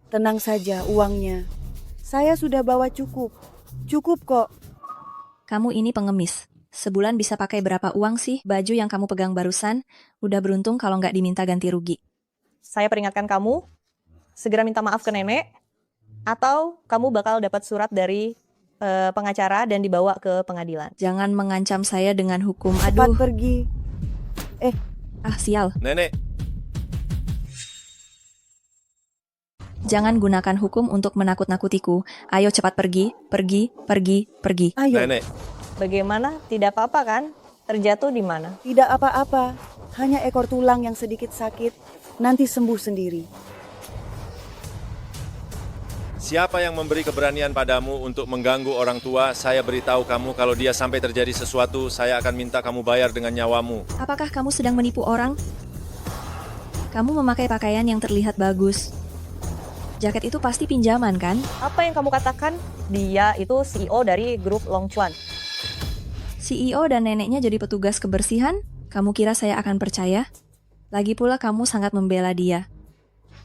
Tenang saja, uangnya. Saya sudah bawa cukup. Cukup kok. Kamu ini pengemis. Sebulan bisa pakai berapa uang sih? Baju yang kamu pegang barusan, udah beruntung kalau nggak diminta ganti rugi. Saya peringatkan kamu, segera minta maaf ke nenek, atau kamu bakal dapat surat dari pengacara dan dibawa ke pengadilan. Jangan mengancam saya dengan hukum. Cepat Aduh, pergi. sial. Nenek, Jangan gunakan hukum untuk menakut-nakutiku. Ayo cepat pergi, pergi, pergi, pergi. Ayo. nenek. Bagaimana? Tidak apa-apa kan? Terjatuh di mana? Tidak apa-apa. Hanya ekor tulang yang sedikit sakit. Nanti sembuh sendiri. Siapa yang memberi keberanian padamu untuk mengganggu orang tua? Saya beritahu kamu kalau dia sampai terjadi sesuatu, saya akan minta kamu bayar dengan nyawamu. Apakah kamu sedang menipu orang? Kamu memakai pakaian yang terlihat bagus. Jaket itu pasti pinjaman kan? Apa yang kamu katakan? Dia itu CEO dari grup Longchuan. CEO dan neneknya jadi petugas kebersihan? Kamu kira saya akan percaya? Lagi pula kamu sangat membela dia.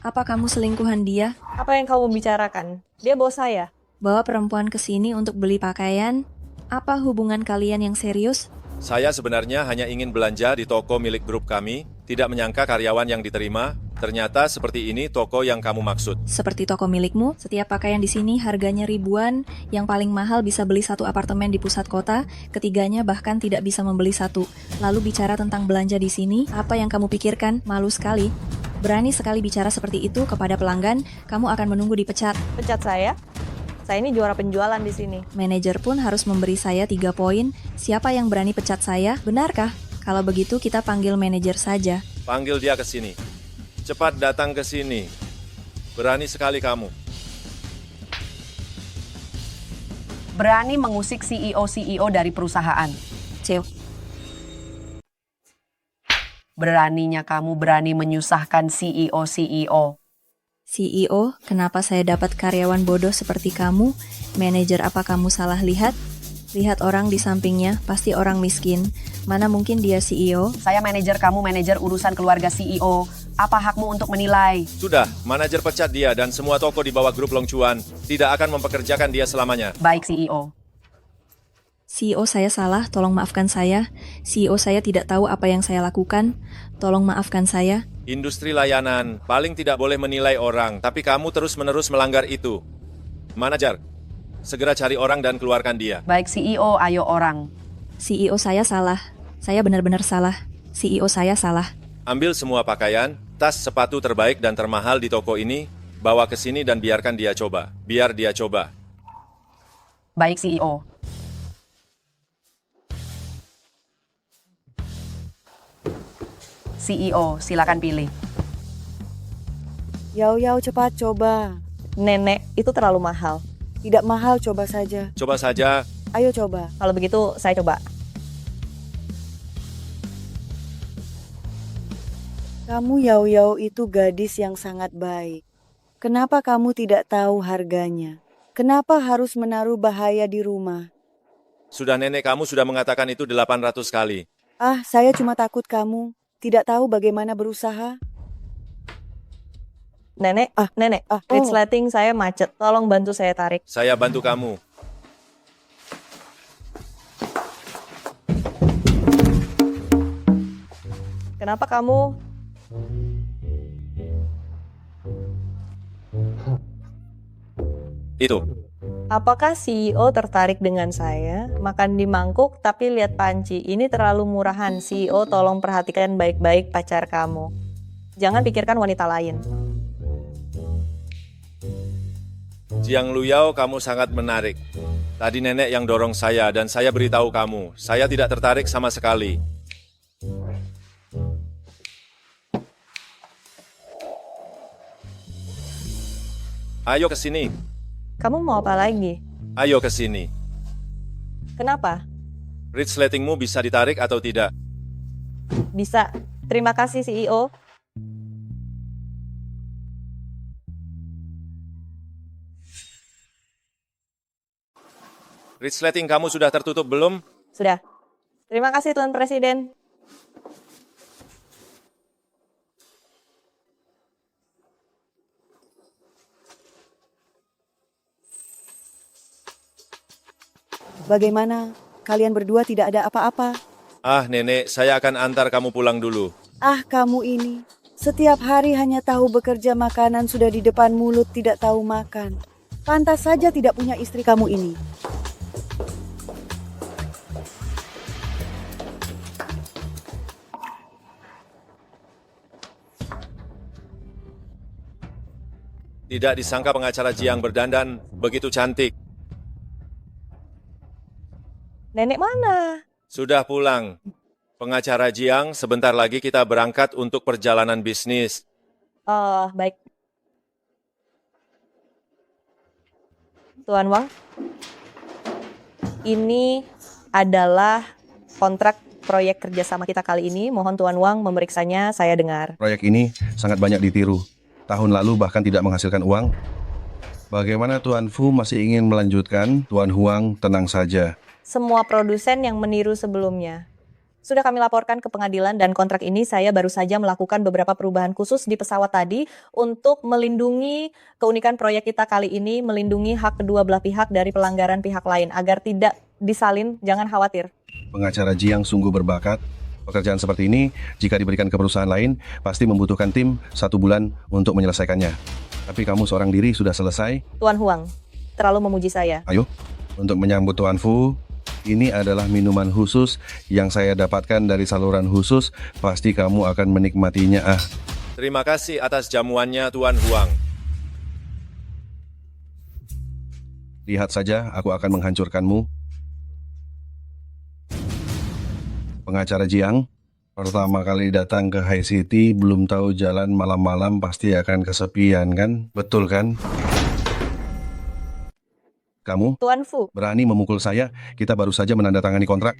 Apa kamu selingkuhan dia? Apa yang kamu bicarakan? Dia bos saya. Bawa perempuan ke sini untuk beli pakaian? Apa hubungan kalian yang serius? Saya sebenarnya hanya ingin belanja di toko milik grup kami, tidak menyangka karyawan yang diterima. Ternyata seperti ini toko yang kamu maksud. Seperti toko milikmu, setiap pakaian di sini harganya ribuan, yang paling mahal bisa beli satu apartemen di pusat kota, ketiganya bahkan tidak bisa membeli satu. Lalu bicara tentang belanja di sini, apa yang kamu pikirkan? Malu sekali. Berani sekali bicara seperti itu kepada pelanggan, kamu akan menunggu dipecat. Pecat saya? Saya ini juara penjualan di sini. Manajer pun harus memberi saya 3 poin. Siapa yang berani pecat saya? Benarkah? Kalau begitu kita panggil manajer saja. Panggil dia ke sini. Cepat datang ke sini. Berani sekali kamu. Berani mengusik CEO dari perusahaan. Ceo. Beraninya kamu berani menyusahkan CEO. CEO, kenapa saya dapat karyawan bodoh seperti kamu? Manajer, apa kamu salah lihat? Lihat orang di sampingnya, pasti orang miskin. Mana mungkin dia CEO? Saya manajer kamu, manajer urusan keluarga CEO. Apa hakmu untuk menilai? Sudah, manajer pecat dia dan semua toko di bawah grup Longchuan tidak akan mempekerjakan dia selamanya. Baik, CEO. CEO saya salah, tolong maafkan saya. CEO saya tidak tahu apa yang saya lakukan. Tolong maafkan saya. Industri layanan paling tidak boleh menilai orang, tapi kamu terus-menerus melanggar itu. Manajer, segera cari orang dan keluarkan dia. Baik, CEO, ayo orang. CEO saya salah. Saya benar-benar salah. CEO saya salah. Ambil semua pakaian, tas, sepatu terbaik dan termahal di toko ini, bawa ke sini dan biarkan dia coba. Biar dia coba. Baik, CEO. CEO, silakan pilih. Yao, cepat coba. Nenek, itu terlalu mahal. Tidak mahal, coba saja. Coba saja. Ayo coba. Kalau begitu, saya coba. Kamu Yao itu gadis yang sangat baik. Kenapa kamu tidak tahu harganya? Kenapa harus menaruh bahaya di rumah? Sudah nenek kamu sudah mengatakan itu 800 kali. Saya cuma takut kamu tidak tahu bagaimana berusaha. Nenek, resleting saya macet. Tolong bantu saya tarik. Saya bantu kamu. Kenapa kamu? Itu. Apakah CEO tertarik dengan saya? Makan di mangkuk tapi lihat panci. Ini terlalu murahan. CEO, tolong perhatikan baik-baik pacar kamu. Jangan pikirkan wanita lain. Jiang Luyao, kamu sangat menarik. Tadi nenek yang dorong saya dan saya beritahu kamu, saya tidak tertarik sama sekali. Ayo ke sini. Kamu mau apa lagi? Ayo ke sini. Kenapa? Resletingmu bisa ditarik atau tidak? Bisa. Terima kasih CEO. Resleting kamu sudah tertutup belum? Sudah. Terima kasih Tuan Presiden. Bagaimana? Kalian berdua tidak ada apa-apa? Ah, nenek, saya akan antar kamu pulang dulu. Ah, kamu ini. Setiap hari hanya tahu bekerja, makanan sudah di depan mulut, tidak tahu makan. Pantas saja tidak punya istri kamu ini. Tidak disangka pengacara Jiang berdandan begitu cantik. Nenek mana? Sudah pulang. Pengacara Jiang, sebentar lagi kita berangkat untuk perjalanan bisnis. Oh, baik. Tuan Wang, ini adalah kontrak proyek kerjasama kita kali ini. Mohon Tuan Wang memeriksanya, saya dengar. Proyek ini sangat banyak ditiru. Tahun lalu bahkan tidak menghasilkan uang. Bagaimana Tuan Fu masih ingin melanjutkan? Tuan Huang, tenang saja. Semua produsen yang meniru sebelumnya. Sudah kami laporkan ke pengadilan dan kontrak ini saya baru saja melakukan beberapa perubahan khusus di pesawat tadi untuk melindungi keunikan proyek kita kali ini, melindungi hak kedua belah pihak dari pelanggaran pihak lain agar tidak disalin, jangan khawatir. Pengacara Jiang sungguh berbakat. Pekerjaan seperti ini, jika diberikan ke perusahaan lain, pasti membutuhkan tim 1 bulan untuk menyelesaikannya. Tapi kamu seorang diri sudah selesai. Tuan Huang, terlalu memuji saya. Ayo, untuk menyambut Tuan Fu, ini adalah minuman khusus yang saya dapatkan dari saluran khusus. Pasti kamu akan menikmatinya. Terima kasih atas jamuannya, Tuan Huang. Lihat saja, aku akan menghancurkanmu. Pengacara Jiang, pertama kali datang ke High City, belum tahu jalan malam-malam pasti akan kesepian kan? Betul kan? Kamu Tuan Fu, berani memukul saya, kita baru saja menandatangani kontrak.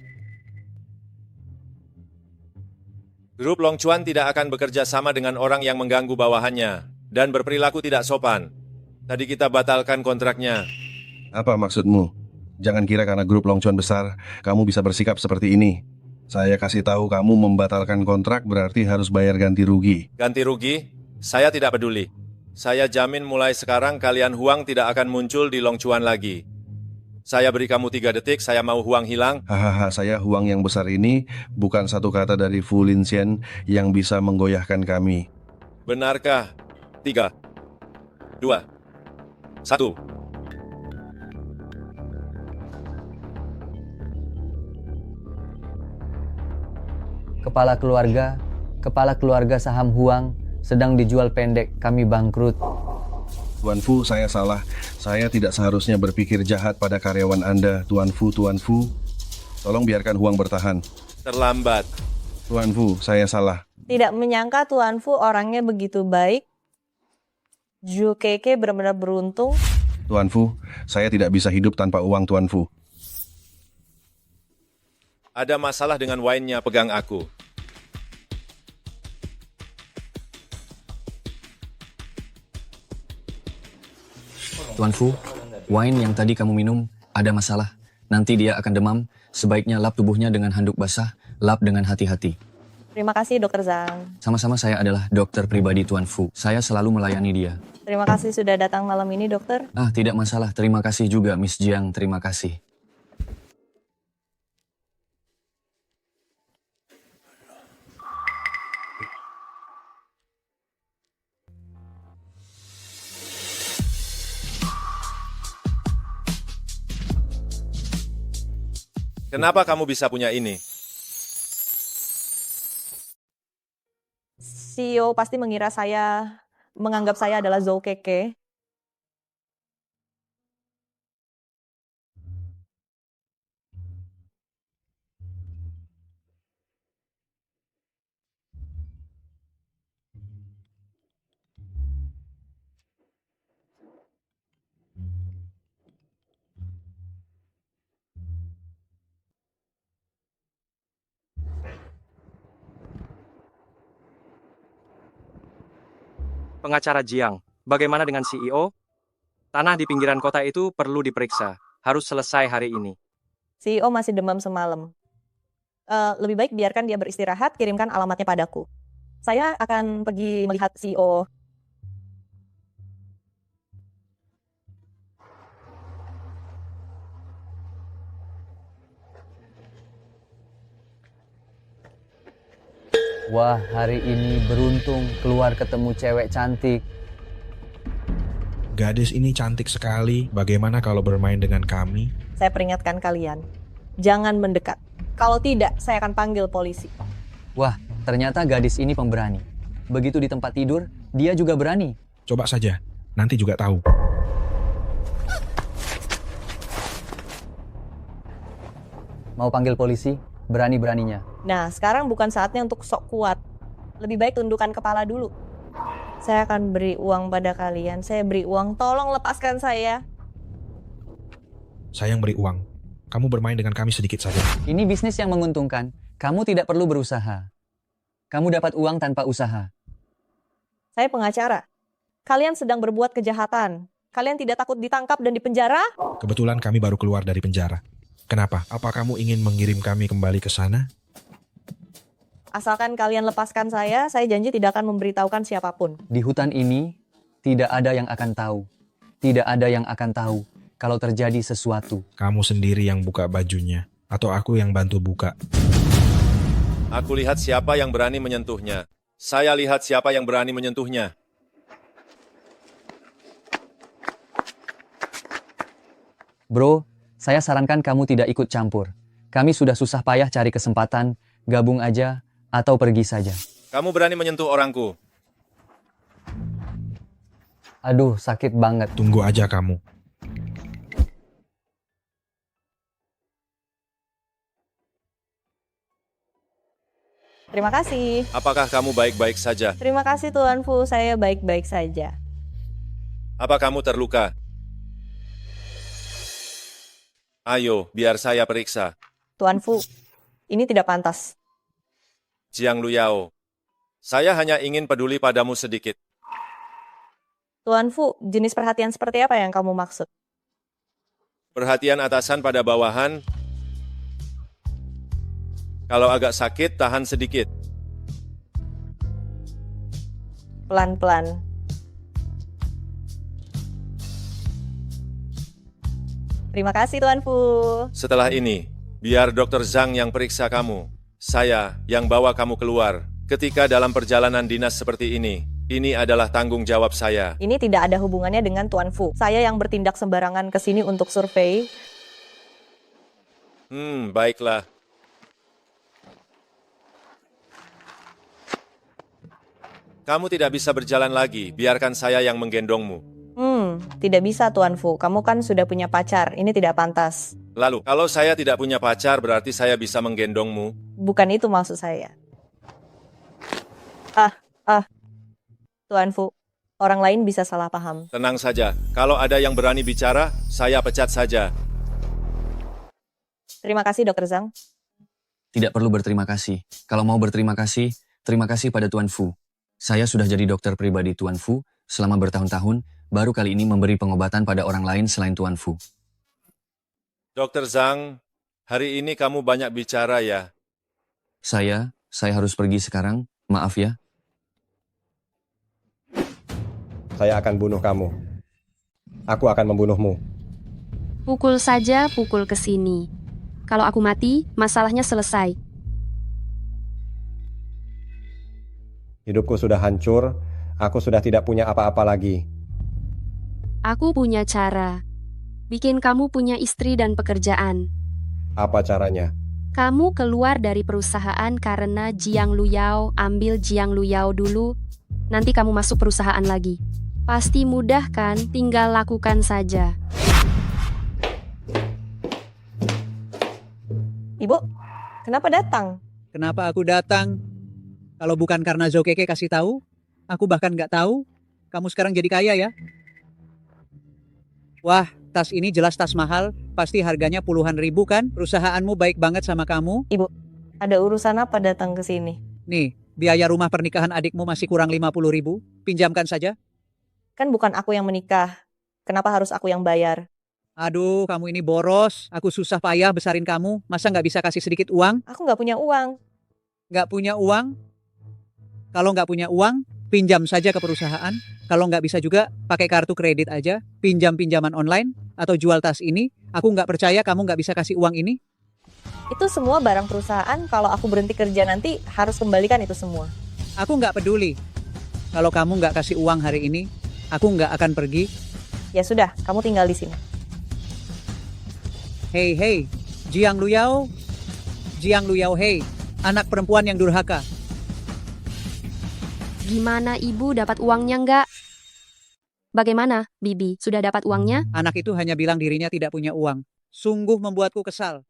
Grup Long Chuan tidak akan bekerja sama dengan orang yang mengganggu bawahannya dan berperilaku tidak sopan. Tadi kita batalkan kontraknya. Apa maksudmu? Jangan kira karena grup Long Chuan besar, kamu bisa bersikap seperti ini. Saya kasih tahu kamu membatalkan kontrak berarti harus bayar ganti rugi. Ganti rugi? Saya tidak peduli. Saya jamin mulai sekarang kalian Huang tidak akan muncul di Long Chuan lagi. Saya beri kamu 3 detik, saya mau Huang hilang. Hahaha, saya Huang yang besar ini bukan satu kata dari Fu Linxian yang bisa menggoyahkan kami. Benarkah? 3, 2, 1. Kepala keluarga saham Huang sedang dijual pendek, kami bangkrut. Tuan Fu, saya salah. Saya tidak seharusnya berpikir jahat pada karyawan Anda, Tuan Fu. Tolong biarkan Huang bertahan. Terlambat. Tuan Fu, saya salah. tidak menyangka Tuan Fu orangnya begitu baik. Ju Keke benar-benar beruntung. Tuan Fu, saya tidak bisa hidup tanpa uang Tuan Fu. Ada masalah dengan wine-nya, pegang aku. Tuan Fu, wine yang tadi kamu minum ada masalah. Nanti dia akan demam, sebaiknya lap tubuhnya dengan handuk basah, lap dengan hati-hati. Terima kasih Dokter Zhang. Sama-sama, saya adalah dokter pribadi Tuan Fu. Saya selalu melayani dia. Terima kasih sudah datang malam ini dokter. Tidak masalah. Terima kasih juga Miss Jiang, terima kasih. Kenapa kamu bisa punya ini? CEO pasti menganggap saya adalah Zhou Keke. Pengacara Jiang, bagaimana dengan CEO? Tanah di pinggiran kota itu perlu diperiksa. Harus selesai hari ini. CEO masih demam semalam. Lebih baik biarkan dia beristirahat, kirimkan alamatnya padaku. Saya akan pergi melihat CEO. Wah, hari ini beruntung keluar ketemu cewek cantik. Gadis ini cantik sekali. Bagaimana kalau bermain dengan kami? Saya peringatkan kalian, jangan mendekat. Kalau tidak, saya akan panggil polisi. Wah, ternyata gadis ini pemberani. Begitu di tempat tidur, dia juga berani. Coba saja, nanti juga tahu. Mau panggil polisi? Berani-beraninya. Nah, sekarang bukan saatnya untuk sok kuat. Lebih baik tundukkan kepala dulu. Saya akan beri uang pada kalian. Saya beri uang, tolong lepaskan saya. Saya yang beri uang. Kamu bermain dengan kami sedikit saja. Ini bisnis yang menguntungkan. Kamu tidak perlu berusaha. Kamu dapat uang tanpa usaha. Saya pengacara. Kalian sedang berbuat kejahatan. Kalian tidak takut ditangkap dan dipenjara? Kebetulan kami baru keluar dari penjara. Kenapa? Apa kamu ingin mengirim kami kembali ke sana? Asalkan kalian lepaskan saya janji tidak akan memberitahukan siapapun. Di hutan ini, tidak ada yang akan tahu. Tidak ada yang akan tahu kalau terjadi sesuatu. Kamu sendiri yang buka bajunya, atau aku yang bantu buka? Aku lihat siapa yang berani menyentuhnya. Saya lihat siapa yang berani menyentuhnya. Bro, saya sarankan kamu tidak ikut campur. Kami sudah susah payah cari kesempatan, gabung aja, atau pergi saja. Kamu berani menyentuh orangku. Aduh, sakit banget. Tunggu aja kamu. Terima kasih. Apakah kamu baik-baik saja? Terima kasih Tuan Fu, saya baik-baik saja. Apa kamu terluka? Ayo, biar saya periksa. Tuan Fu, ini tidak pantas. Jiang Luyao, saya hanya ingin peduli padamu sedikit. Tuan Fu, jenis perhatian seperti apa yang kamu maksud? Perhatian atasan pada bawahan. Kalau agak sakit, tahan sedikit. Pelan-pelan. Terima kasih Tuan Fu. Setelah ini, biar Dr. Zhang yang periksa kamu. Saya yang bawa kamu keluar. Ketika dalam perjalanan dinas seperti ini adalah tanggung jawab saya. Ini tidak ada hubungannya dengan Tuan Fu. Saya yang bertindak sembarangan ke sini untuk survei. Baiklah. Kamu tidak bisa berjalan lagi, biarkan saya yang menggendongmu. Tidak bisa Tuan Fu. Kamu kan sudah punya pacar. Ini tidak pantas. Lalu, kalau saya tidak punya pacar, berarti saya bisa menggendongmu? Bukan itu maksud saya. Tuan Fu, orang lain bisa salah paham. Tenang saja, kalau ada yang berani bicara, saya pecat saja. Terima kasih Dr. Zhang. Tidak perlu berterima kasih. Kalau mau berterima kasih, terima kasih pada Tuan Fu. Saya sudah jadi dokter pribadi Tuan Fu selama bertahun-tahun, baru kali ini memberi pengobatan pada orang lain selain Tuan Fu. Dr. Zhang, hari ini kamu banyak bicara ya? Saya harus pergi sekarang, maaf ya. Saya akan bunuh kamu. Aku akan membunuhmu. Pukul saja, pukul ke sini. Kalau aku mati, masalahnya selesai. Hidupku sudah hancur, aku sudah tidak punya apa-apa lagi. Aku punya cara. Bikin kamu punya istri dan pekerjaan. Apa caranya? Kamu keluar dari perusahaan karena Jiang Luyao, ambil Jiang Luyao dulu. Nanti kamu masuk perusahaan lagi. Pasti mudah kan, tinggal lakukan saja. Ibu, kenapa datang? Kenapa aku datang? Kalau bukan karena Zokeke kasih tahu, aku bahkan nggak tahu. Kamu sekarang jadi kaya ya? Wah, tas ini jelas tas mahal. Pasti harganya puluhan ribu kan? Perusahaanmu baik banget sama kamu. Ibu, ada urusan apa datang ke sini? Nih, biaya rumah pernikahan adikmu masih kurang 50 ribu. pinjamkan saja. Kan bukan aku yang menikah. Kenapa harus aku yang bayar? Aduh, kamu ini boros. Aku susah payah besarin kamu. Masa nggak bisa kasih sedikit uang? Aku nggak punya uang. Nggak punya uang? Kalau nggak punya uang, pinjam saja ke perusahaan. Kalau nggak bisa juga, pakai kartu kredit aja. Pinjam pinjaman online atau jual tas ini. Aku nggak percaya kamu nggak bisa kasih uang ini. Itu semua barang perusahaan. Kalau aku berhenti kerja nanti harus kembalikan itu semua. Aku nggak peduli. Kalau kamu nggak kasih uang hari ini, aku nggak akan pergi. Ya sudah, kamu tinggal di sini. Hei, Jiang Luyao. Jiang Luyao, hei. Anak perempuan yang durhaka. Gimana ibu dapat uangnya nggak? Bagaimana, Bibi? Sudah dapat uangnya? Anak itu hanya bilang dirinya tidak punya uang. Sungguh membuatku kesal.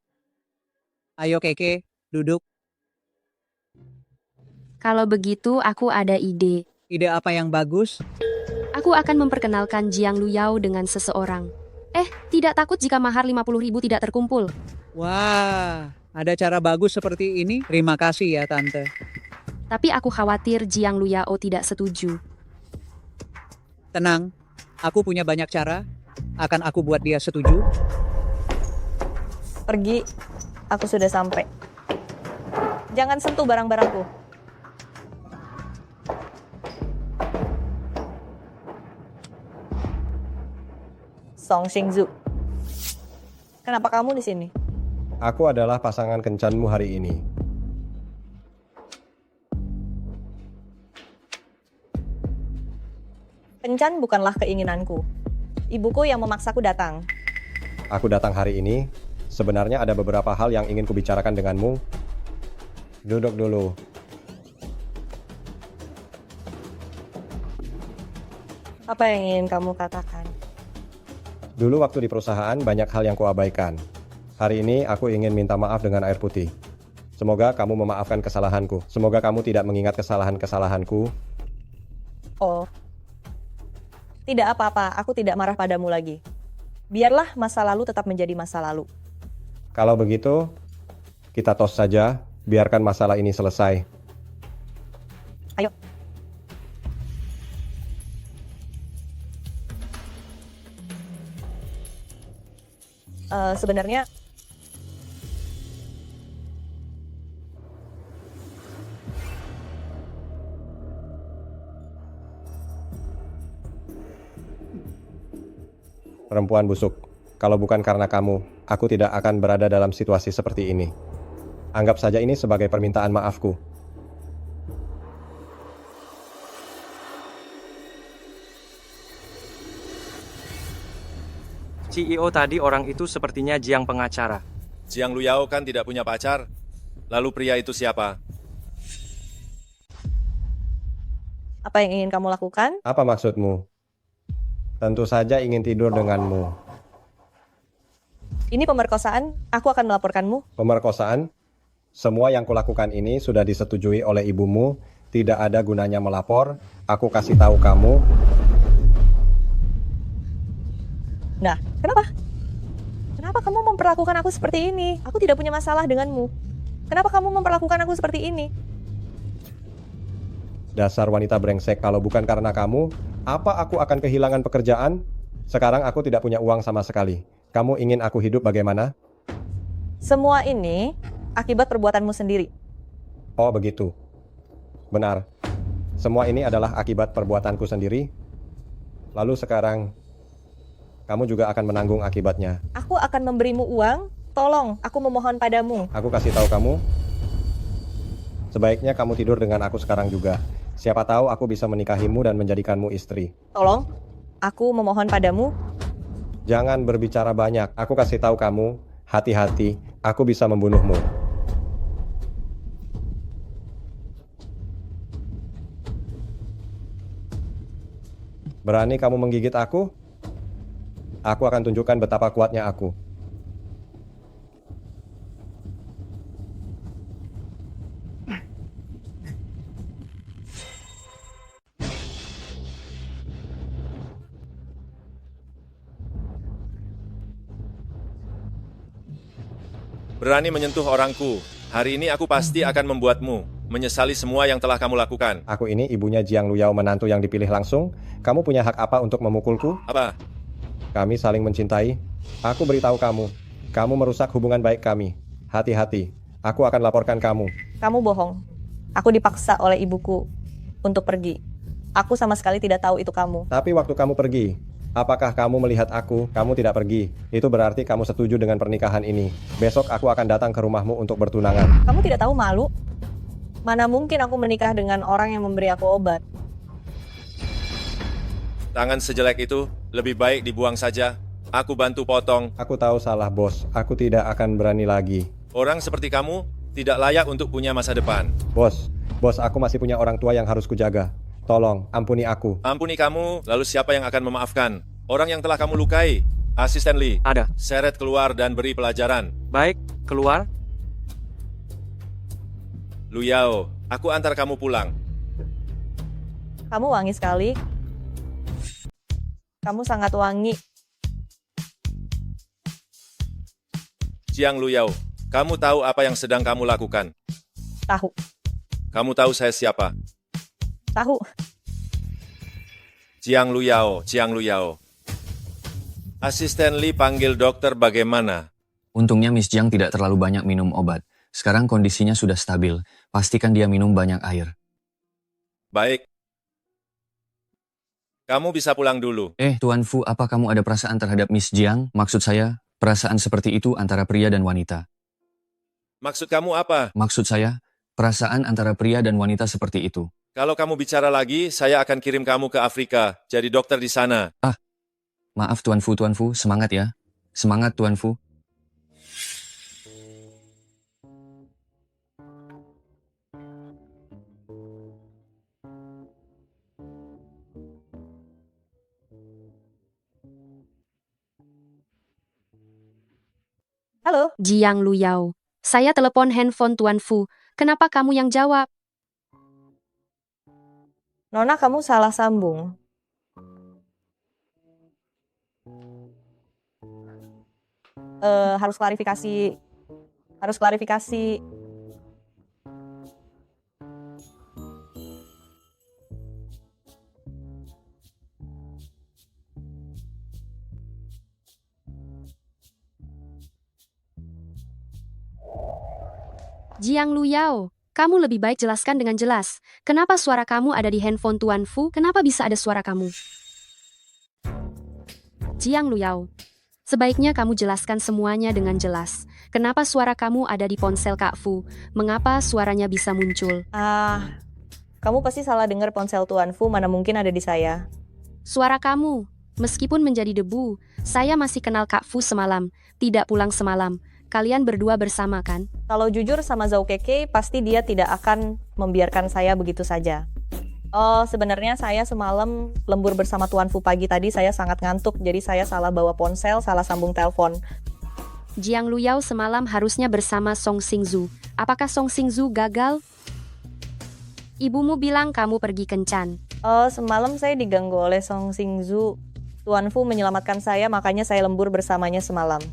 Ayo Keke, duduk. Kalau begitu, aku ada ide. Ide apa yang bagus? Aku akan memperkenalkan Jiang Luyao dengan seseorang. Tidak takut jika mahar 50.000 tidak terkumpul. Wah, ada cara bagus seperti ini? Terima kasih ya, Tante. Tapi aku khawatir Jiang Luyao tidak setuju. Tenang, aku punya banyak cara. Akan aku buat dia setuju. Pergi, aku sudah sampai. Jangan sentuh barang-barangku. Song Xingzu. Kenapa kamu di sini? Aku adalah pasangan kencanmu hari ini. Kencan bukanlah keinginanku. Ibuku yang memaksaku datang. Aku datang hari ini. Sebenarnya ada beberapa hal yang ingin kubicarakan denganmu. Duduk dulu. Apa yang ingin kamu katakan? Dulu waktu di perusahaan banyak hal yang kuabaikan. Hari ini aku ingin minta maaf dengan air putih. Semoga kamu memaafkan kesalahanku. Semoga kamu tidak mengingat kesalahan-kesalahanku. Oh. Tidak apa-apa, aku tidak marah padamu lagi. Biarlah masa lalu tetap menjadi masa lalu. Kalau begitu, kita tos saja, biarkan masalah ini selesai. Ayo. Sebenarnya Perempuan busuk, kalau bukan karena kamu, aku tidak akan berada dalam situasi seperti ini. Anggap saja ini sebagai permintaan maafku. CEO tadi orang itu sepertinya Jiang pengacara. Jiang Luyao kan tidak punya pacar. Lalu pria itu siapa? apa yang ingin kamu lakukan? Apa maksudmu? Tentu saja ingin tidur denganmu. Ini pemerkosaan, aku akan melaporkanmu. Pemerkosaan? Semua yang kulakukan ini sudah disetujui oleh ibumu. Tidak ada gunanya melapor. Aku kasih tahu kamu. Nah, kenapa? Kenapa kamu memperlakukan aku seperti ini? Aku tidak punya masalah denganmu. Kenapa kamu memperlakukan aku seperti ini? Dasar wanita brengsek, kalau bukan karena kamu, apa aku akan kehilangan pekerjaan? Sekarang aku tidak punya uang sama sekali. Kamu ingin aku hidup bagaimana? Semua ini akibat perbuatanmu sendiri. Oh, begitu. Benar. Semua ini adalah akibat perbuatanku sendiri. Lalu sekarang, kamu juga akan menanggung akibatnya. Aku akan memberimu uang. Tolong, aku memohon padamu. Aku kasih tahu kamu. Sebaiknya kamu tidur dengan aku sekarang juga. Siapa tahu aku bisa menikahimu dan menjadikanmu istri. Tolong, aku memohon padamu. Jangan berbicara banyak. Aku kasih tahu kamu, hati-hati. Aku bisa membunuhmu. Berani kamu menggigit aku? Aku akan tunjukkan betapa kuatnya aku. Berani menyentuh orangku. Hari ini aku pasti akan membuatmu menyesali semua yang telah kamu lakukan. Aku ini ibunya Jiang Luyao, menantu yang dipilih langsung. Kamu punya hak apa untuk memukulku? Apa? Kami saling mencintai. Aku beritahu kamu, kamu merusak hubungan baik kami. Hati-hati, aku akan laporkan kamu. Kamu bohong. Aku dipaksa oleh ibuku untuk pergi. Aku sama sekali tidak tahu itu kamu. Tapi waktu kamu pergi, apakah kamu melihat aku? Kamu tidak pergi. Itu berarti kamu setuju dengan pernikahan ini. Besok aku akan datang ke rumahmu untuk bertunangan. Kamu tidak tahu malu? Mana mungkin aku menikah dengan orang yang memberi aku obat? Tangan sejelek itu lebih baik dibuang saja. Aku bantu potong. Aku tahu salah, bos. Aku tidak akan berani lagi. Orang seperti kamu tidak layak untuk punya masa depan. Bos, aku masih punya orang tua yang harus kujaga. Tolong, ampuni aku. Ampuni kamu, lalu siapa yang akan memaafkan? Orang yang telah kamu lukai. Asisten Lee. Ada. Seret keluar dan beri pelajaran. Baik, keluar. Luyao, aku antar kamu pulang. Kamu wangi sekali. Kamu sangat wangi. Jiang Luyao, kamu tahu apa yang sedang kamu lakukan? Tahu. Kamu tahu saya siapa? Tahu. Jiang Luyao. Asisten Lee panggil dokter bagaimana? Untungnya Miss Jiang tidak terlalu banyak minum obat. Sekarang kondisinya sudah stabil. Pastikan dia minum banyak air. Baik. Kamu bisa pulang dulu. Tuan Fu, apa kamu ada perasaan terhadap Miss Jiang? Maksud saya, perasaan seperti itu antara pria dan wanita. Maksud kamu apa? Maksud saya, perasaan antara pria dan wanita seperti itu. Kalau kamu bicara lagi, saya akan kirim kamu ke Afrika, jadi dokter di sana. Maaf Tuan Fu, semangat ya. Semangat Tuan Fu. Halo. Jiang Luyao. Saya telepon handphone Tuan Fu. Kenapa kamu yang jawab? Nona, kamu salah sambung. Harus klarifikasi. Jiang Luyao, kamu lebih baik jelaskan dengan jelas. Kenapa suara kamu ada di handphone Tuan Fu? Kenapa bisa ada suara kamu? Jiang Luyao, sebaiknya kamu jelaskan semuanya dengan jelas. Kenapa suara kamu ada di ponsel Kak Fu? Mengapa suaranya bisa muncul? Kamu pasti salah dengar ponsel Tuan Fu, mana mungkin ada di saya. Suara kamu, meskipun menjadi debu, saya masih kenal Kak Fu semalam, tidak pulang semalam. Kalian berdua bersama kan? Kalau jujur sama Zhao Keke, pasti dia tidak akan membiarkan saya begitu saja. Oh, sebenarnya saya semalam lembur bersama Tuan Fu pagi tadi, saya sangat ngantuk, jadi saya salah bawa ponsel, salah sambung telepon. Jiang Luyao semalam harusnya bersama Song Xingzu. Apakah Song Xingzu gagal? Ibumu bilang kamu pergi kencan. Oh, semalam saya diganggu oleh Song Xingzu. Tuan Fu menyelamatkan saya, makanya saya lembur bersamanya semalam.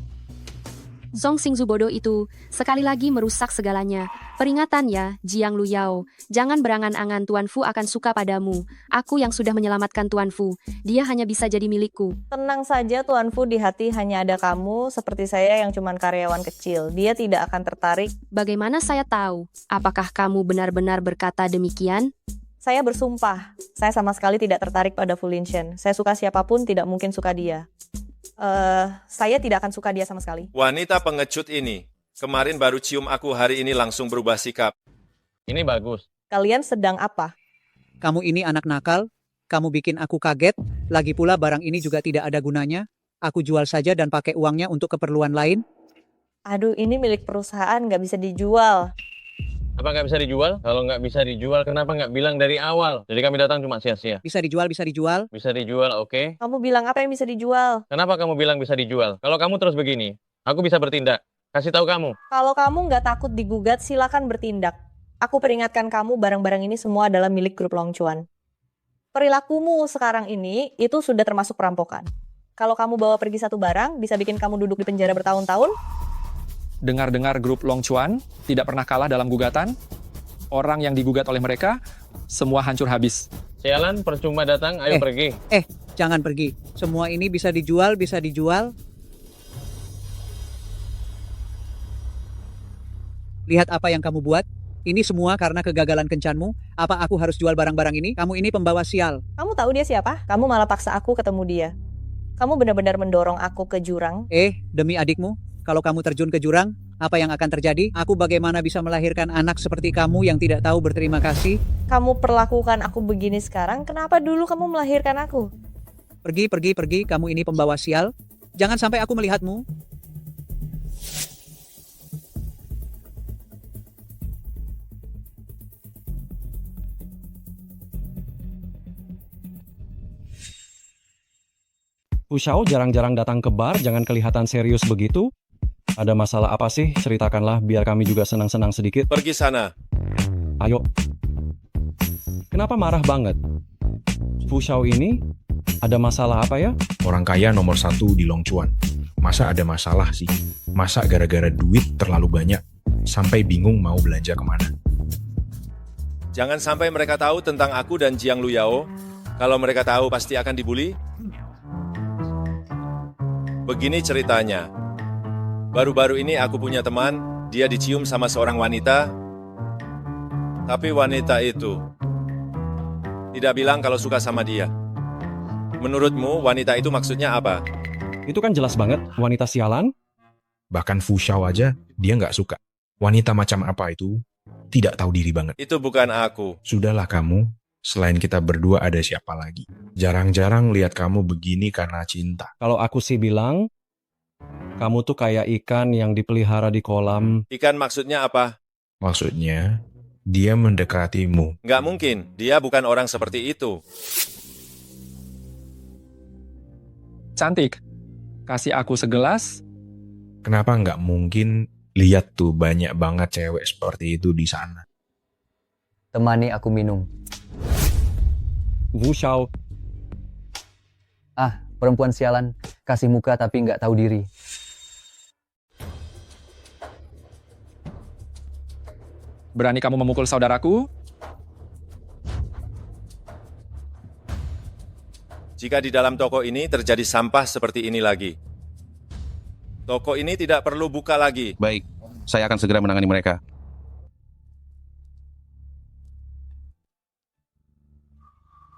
Song Xingzu bodoh itu, sekali lagi merusak segalanya. Peringatan ya, Jiang Luyao. Jangan berangan-angan, Tuan Fu akan suka padamu. Aku yang sudah menyelamatkan Tuan Fu. Dia hanya bisa jadi milikku. Tenang saja Tuan Fu, di hati hanya ada kamu, seperti saya yang cuman karyawan kecil. Dia tidak akan tertarik. Bagaimana saya tahu? Apakah kamu benar-benar berkata demikian? Saya bersumpah, saya sama sekali tidak tertarik pada Fu Linshen. Saya suka siapapun, tidak mungkin suka dia. Saya tidak akan suka dia sama sekali. Wanita pengecut ini, kemarin baru cium aku, hari ini langsung berubah sikap. Ini bagus. Kalian sedang apa? Kamu ini anak nakal, kamu bikin aku kaget, lagi pula barang ini juga tidak ada gunanya. Aku jual saja dan pakai uangnya untuk keperluan lain. Aduh, ini milik perusahaan, nggak bisa dijual. Apa nggak bisa dijual? Kalau nggak bisa dijual, kenapa nggak bilang dari awal? Jadi kami datang cuma sia-sia. Bisa dijual, bisa dijual. Bisa dijual, oke. Kamu bilang apa yang bisa dijual? Kenapa kamu bilang bisa dijual? Kalau kamu terus begini, aku bisa bertindak. Kasih tahu kamu. Kalau kamu nggak takut digugat, silakan bertindak. Aku peringatkan kamu, barang-barang ini semua adalah milik grup Longchuan. Perilakumu sekarang ini, itu sudah termasuk perampokan. Kalau kamu bawa pergi satu barang, bisa bikin kamu duduk di penjara bertahun-tahun. Dengar-dengar grup Longchuan tidak pernah kalah dalam gugatan? orang yang digugat oleh mereka, semua hancur habis. Sialan, percuma datang, ayo pergi. Jangan pergi. Semua ini bisa dijual, bisa dijual. Lihat apa yang kamu buat. Ini semua karena kegagalan kencanmu. Apa aku harus jual barang-barang ini? Kamu ini pembawa sial. Kamu tahu dia siapa? Kamu malah paksa aku ketemu dia. Kamu benar-benar mendorong aku ke jurang. Demi adikmu, kalau kamu terjun ke jurang, apa yang akan terjadi? Aku bagaimana bisa melahirkan anak seperti kamu yang tidak tahu berterima kasih? Kamu perlakukan aku begini sekarang, kenapa dulu kamu melahirkan aku? Pergi, kamu ini pembawa sial. Jangan sampai aku melihatmu. Fu Shao jarang-jarang datang ke bar, jangan kelihatan serius begitu. Ada masalah apa sih? Ceritakanlah biar kami juga senang-senang sedikit. Pergi sana. Ayo. Kenapa marah banget? Fu Shao ini ada masalah apa ya? Orang kaya nomor 1 di Longchuan. Masa ada masalah sih? Masa gara-gara duit terlalu banyak sampai bingung mau belanja kemana? Jangan sampai mereka tahu tentang aku dan Jiang Luyao. Kalau mereka tahu pasti akan dibully. Begini ceritanya. Baru-baru ini aku punya teman, dia dicium sama seorang wanita. Tapi wanita itu tidak bilang kalau suka sama dia. Menurutmu wanita itu maksudnya apa? Itu kan jelas banget, wanita sialan. Bahkan Fu Shao aja, dia nggak suka. Wanita macam apa itu? Tidak tahu diri banget. Itu bukan aku. Sudahlah kamu, selain kita berdua ada siapa lagi? Jarang-jarang lihat kamu begini karena cinta. Kalau aku sih bilang, kamu tuh kayak ikan yang dipelihara di kolam. Ikan maksudnya apa? Maksudnya, dia mendekatimu. Nggak mungkin, dia bukan orang seperti itu. Cantik, kasih aku segelas. Kenapa nggak mungkin? Lihat tuh banyak banget cewek seperti itu di sana. Temani aku minum. Fu Shao. Perempuan sialan, kasih muka tapi nggak tahu diri. Berani kamu memukul saudaraku? Jika di dalam toko ini terjadi sampah seperti ini lagi, toko ini tidak perlu buka lagi. Baik, saya akan segera menangani mereka.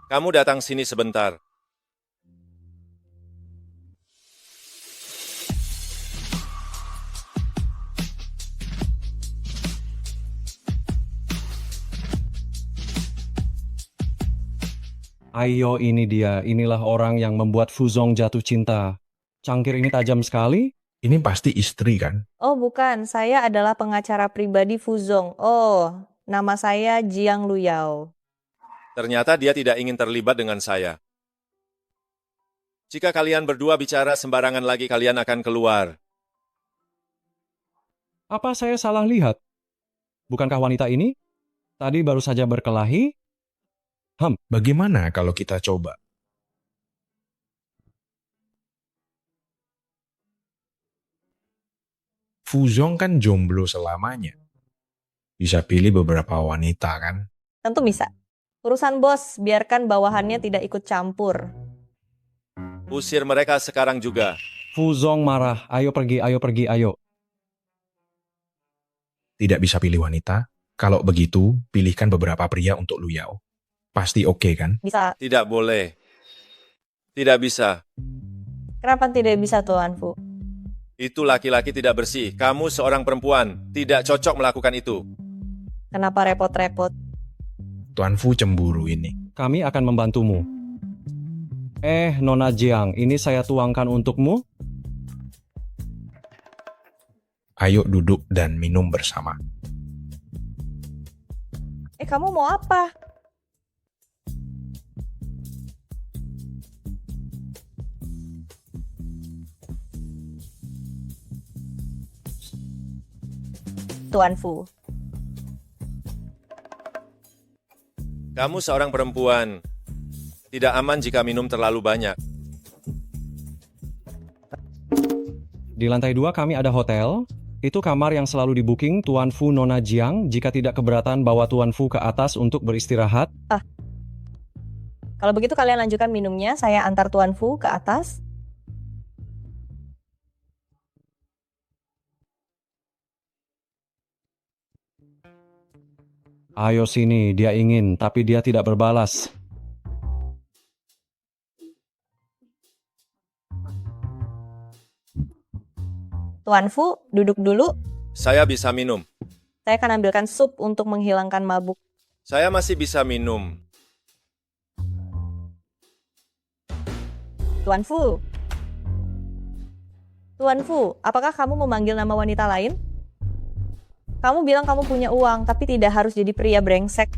Kamu datang sini sebentar. Ayo, ini dia. Inilah orang yang membuat Fuzong jatuh cinta. Cangkir ini tajam sekali. Ini pasti istri kan? Oh bukan, saya adalah pengacara pribadi Fuzong. Oh, nama saya Jiang Luyao. Ternyata dia tidak ingin terlibat dengan saya. Jika kalian berdua bicara sembarangan lagi, kalian akan keluar. Apa saya salah lihat? Bukankah wanita ini tadi baru saja berkelahi? Bagaimana kalau kita coba? Fuzong kan jomblo selamanya. Bisa pilih beberapa wanita kan? Tentu bisa. Urusan bos, biarkan bawahannya tidak ikut campur. Usir mereka sekarang juga. Fuzong marah. Ayo pergi, ayo pergi, ayo. Tidak bisa pilih wanita? Kalau begitu, pilihkan beberapa pria untuk Luyao. Pasti oke kan? Bisa. Tidak boleh. Tidak bisa. Kenapa tidak bisa, Tuan Fu? Itu laki-laki tidak bersih. Kamu seorang perempuan. Tidak cocok melakukan itu. Kenapa repot-repot? Tuan Fu cemburu ini. Kami akan membantumu. Nona Jiang, ini saya tuangkan untukmu. Ayo duduk dan minum bersama. Kamu mau apa? Tuan Fu. Kamu seorang perempuan. Tidak aman jika minum terlalu banyak. Di lantai 2 kami ada hotel. Itu kamar yang selalu di-booking Tuan Fu Nona Jiang. Jika tidak keberatan bawa Tuan Fu ke atas untuk beristirahat. Kalau begitu kalian lanjutkan minumnya, saya antar Tuan Fu ke atas. Ayo sini, dia ingin, tapi dia tidak berbalas. Tuan Fu, duduk dulu. Saya bisa minum. Saya akan ambilkan sup untuk menghilangkan mabuk. Saya masih bisa minum. Tuan Fu. Tuan Fu, apakah kamu memanggil nama wanita lain? Kamu bilang kamu punya uang, tapi tidak harus jadi pria brengsek.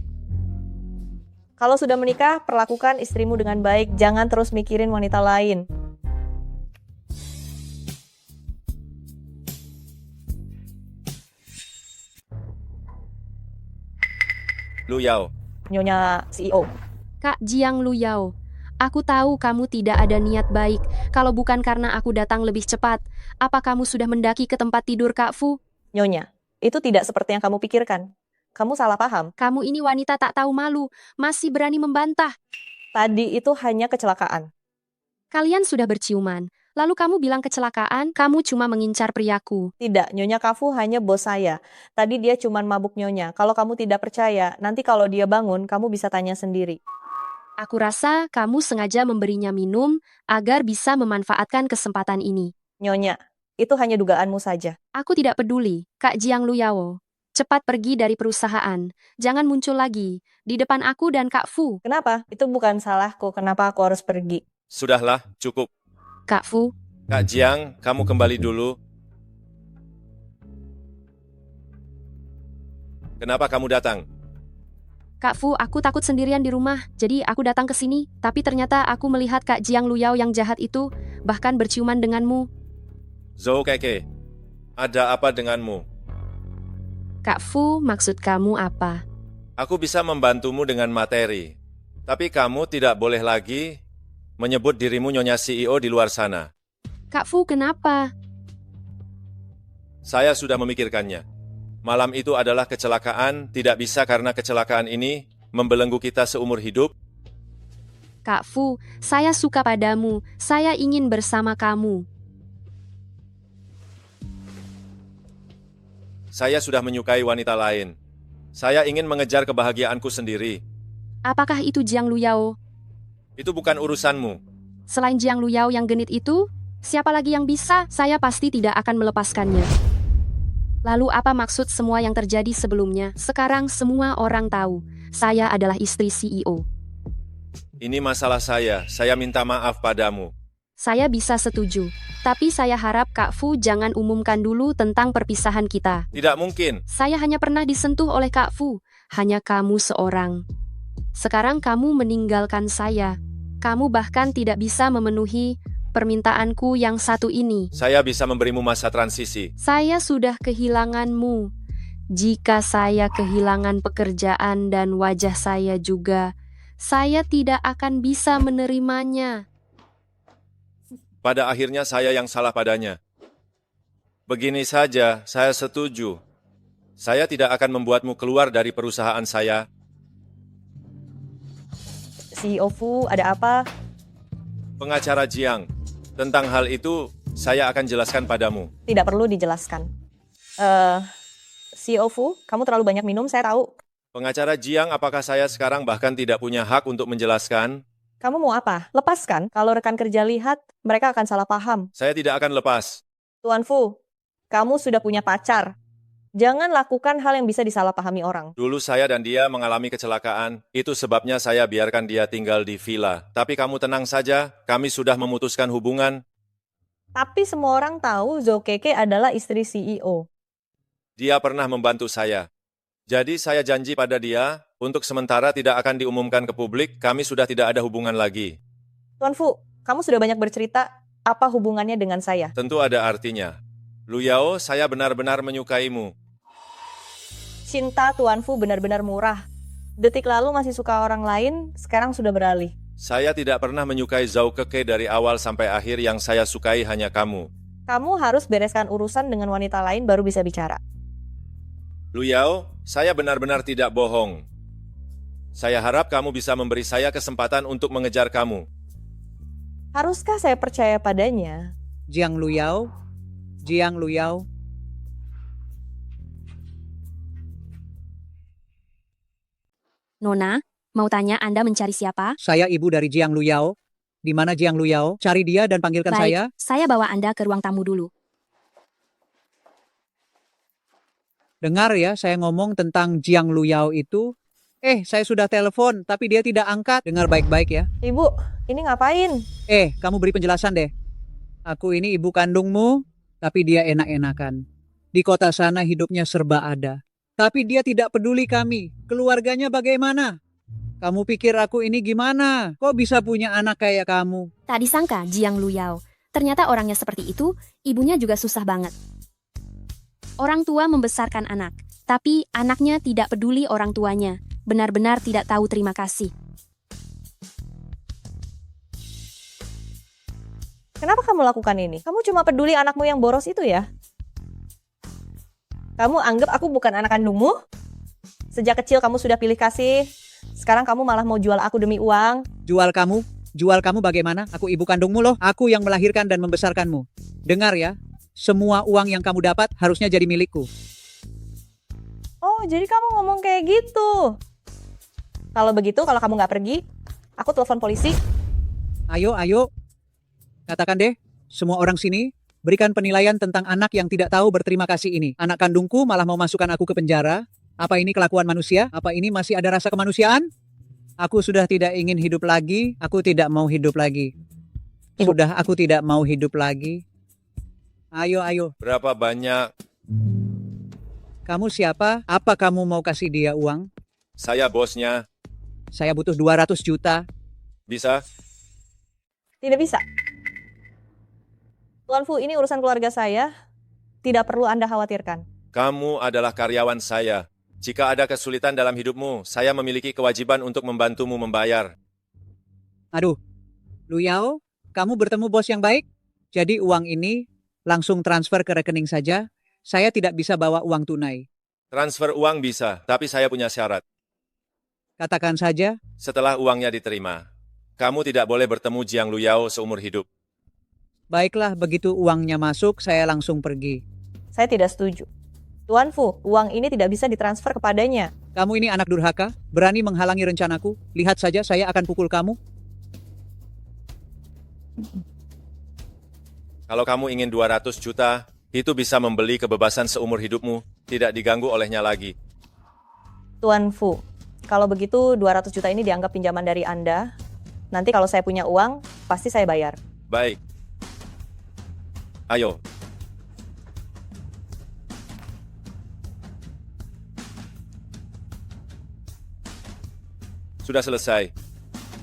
Kalau sudah menikah, perlakukan istrimu dengan baik. Jangan terus mikirin wanita lain. Lu Yao. Nyonya CEO. Kak Jiang Luyao, aku tahu kamu tidak ada niat baik. Kalau bukan karena aku datang lebih cepat, apa kamu sudah mendaki ke tempat tidur Kak Fu? Nyonya, itu tidak seperti yang kamu pikirkan. Kamu salah paham. Kamu ini wanita tak tahu malu, masih berani membantah. Tadi itu hanya kecelakaan. Kalian sudah berciuman, lalu kamu bilang kecelakaan, kamu cuma mengincar priaku. Tidak, Nyonya Kafu hanya bos saya. Tadi dia cuma mabuk Nyonya. Kalau kamu tidak percaya, nanti kalau dia bangun, kamu bisa tanya sendiri. Aku rasa kamu sengaja memberinya minum agar bisa memanfaatkan kesempatan ini. Nyonya, itu hanya dugaanmu saja. Aku tidak peduli, Kak Jiang Luyao. Cepat pergi dari perusahaan. Jangan muncul lagi di depan aku dan Kak Fu. Kenapa? Itu bukan salahku. Kenapa aku harus pergi? Sudahlah, cukup. Kak Fu. Kak Jiang, kamu kembali dulu. Kenapa kamu datang? Kak Fu, aku takut sendirian di rumah, jadi aku datang ke sini. Tapi ternyata aku melihat Kak Jiang Luyao yang jahat itu, bahkan berciuman denganmu. Zhou Keke, ada apa denganmu? Kak Fu, maksud kamu apa? Aku bisa membantumu dengan materi, tapi kamu tidak boleh lagi menyebut dirimu Nyonya CEO di luar sana. Kak Fu, kenapa? Saya sudah memikirkannya. Malam itu adalah kecelakaan, tidak bisa karena kecelakaan ini membelenggu kita seumur hidup. Kak Fu, saya suka padamu. Saya ingin bersama kamu. Saya sudah menyukai wanita lain. Saya ingin mengejar kebahagiaanku sendiri. Apakah itu Jiang Luyao? Itu bukan urusanmu. Selain Jiang Luyao yang genit itu, siapa lagi yang bisa? Saya pasti tidak akan melepaskannya. Lalu apa maksud semua yang terjadi sebelumnya? Sekarang semua orang tahu, saya adalah istri CEO. Ini masalah saya minta maaf padamu. Saya bisa setuju, tapi saya harap Kak Fu jangan umumkan dulu tentang perpisahan kita. Tidak mungkin. Saya hanya pernah disentuh oleh Kak Fu, hanya kamu seorang. Sekarang kamu meninggalkan saya. Kamu bahkan tidak bisa memenuhi permintaanku yang satu ini. Saya bisa memberimu masa transisi. Saya sudah kehilanganmu. Jika saya kehilangan pekerjaan dan wajah saya juga, saya tidak akan bisa menerimanya. Pada akhirnya saya yang salah padanya. Begini saja, saya setuju. Saya tidak akan membuatmu keluar dari perusahaan saya. CEO Fu, ada apa? Pengacara Jiang, tentang hal itu saya akan jelaskan padamu. Tidak perlu dijelaskan. CEO Fu, kamu terlalu banyak minum, saya tahu. Pengacara Jiang, apakah saya sekarang bahkan tidak punya hak untuk menjelaskan? Kamu mau apa? Lepaskan. Kalau rekan kerja lihat, mereka akan salah paham. Saya tidak akan lepas. Tuan Fu, kamu sudah punya pacar. Jangan lakukan hal yang bisa disalahpahami orang. Dulu saya dan dia mengalami kecelakaan. Itu sebabnya saya biarkan dia tinggal di villa. Tapi kamu tenang saja, kami sudah memutuskan hubungan. Tapi semua orang tahu Zhou Keke adalah istri CEO. Dia pernah membantu saya. Jadi saya janji pada dia, untuk sementara tidak akan diumumkan ke publik, kami sudah tidak ada hubungan lagi. Tuan Fu, kamu sudah banyak bercerita, apa hubungannya dengan saya? Tentu ada artinya. Lu Yao, saya benar-benar menyukaimu. Cinta Tuan Fu benar-benar murah. Detik lalu masih suka orang lain, sekarang sudah beralih. Saya tidak pernah menyukai Zhou Keke dari awal sampai akhir, yang saya sukai hanya kamu. Kamu harus bereskan urusan dengan wanita lain baru bisa bicara. Lu Yao, saya benar-benar tidak bohong. Saya harap kamu bisa memberi saya kesempatan untuk mengejar kamu. Haruskah saya percaya padanya? Jiang Luyao, Jiang Luyao. Nona, mau tanya Anda mencari siapa? Saya ibu dari Jiang Luyao. Di mana Jiang Luyao? Cari dia dan panggilkan Baik, saya. saya bawa Anda ke ruang tamu dulu. Dengar ya, saya ngomong tentang Jiang Luyao itu. Saya sudah telepon, tapi dia tidak angkat. Dengar baik-baik ya. Ibu, ini ngapain? Kamu beri penjelasan deh. Aku ini ibu kandungmu, tapi dia enak-enakan. Di kota sana hidupnya serba ada. Tapi dia tidak peduli kami. Keluarganya bagaimana? Kamu pikir aku ini gimana? Kok bisa punya anak kayak kamu? Tak disangka Jiang Luyao. Ternyata orangnya seperti itu, ibunya juga susah banget. Orang tua membesarkan anak, tapi anaknya tidak peduli orang tuanya. Benar-benar tidak tahu terima kasih. Kenapa kamu lakukan ini? Kamu cuma peduli anakmu yang boros itu ya? Kamu anggap aku bukan anak kandungmu? Sejak kecil kamu sudah pilih kasih. Sekarang kamu malah mau jual aku demi uang. Jual kamu bagaimana? Aku ibu kandungmu loh. Aku yang melahirkan dan membesarkanmu. Dengar ya, semua uang yang kamu dapat harusnya jadi milikku. Oh, jadi kamu ngomong kayak gitu. Kalau begitu, kalau kamu nggak pergi, aku telepon polisi. Ayo. Katakan deh, semua orang sini berikan penilaian tentang anak yang tidak tahu berterima kasih ini. Anak kandungku malah mau masukkan aku ke penjara. Apa ini kelakuan manusia? Apa ini masih ada rasa kemanusiaan? Aku sudah tidak ingin hidup lagi. Aku tidak mau hidup lagi. Sudah, aku tidak mau hidup lagi. Ayo. Berapa banyak? Kamu siapa? Apa kamu mau kasih dia uang? Saya bosnya. Saya butuh 200 juta. Bisa? Tidak bisa. Tuan Fu, ini urusan keluarga saya. Tidak perlu Anda khawatirkan. Kamu adalah karyawan saya. Jika ada kesulitan dalam hidupmu, saya memiliki kewajiban untuk membantumu membayar. Aduh, Luyao, kamu bertemu bos yang baik? Jadi uang ini langsung transfer ke rekening saja. Saya tidak bisa bawa uang tunai. Transfer uang bisa, tapi saya punya syarat. Katakan saja. Setelah uangnya diterima, kamu tidak boleh bertemu Jiang Luyao seumur hidup. Baiklah, begitu uangnya masuk, saya langsung pergi. Saya tidak setuju. Tuan Fu, uang ini tidak bisa ditransfer kepadanya. Kamu ini anak durhaka, berani menghalangi rencanaku. Lihat saja, saya akan pukul kamu. Kalau kamu ingin 200 juta, itu bisa membeli kebebasan seumur hidupmu, tidak diganggu olehnya lagi. Tuan Fu, kalau begitu 200 juta ini dianggap pinjaman dari Anda. Nanti kalau saya punya uang, pasti saya bayar. Baik. Ayo. Sudah selesai.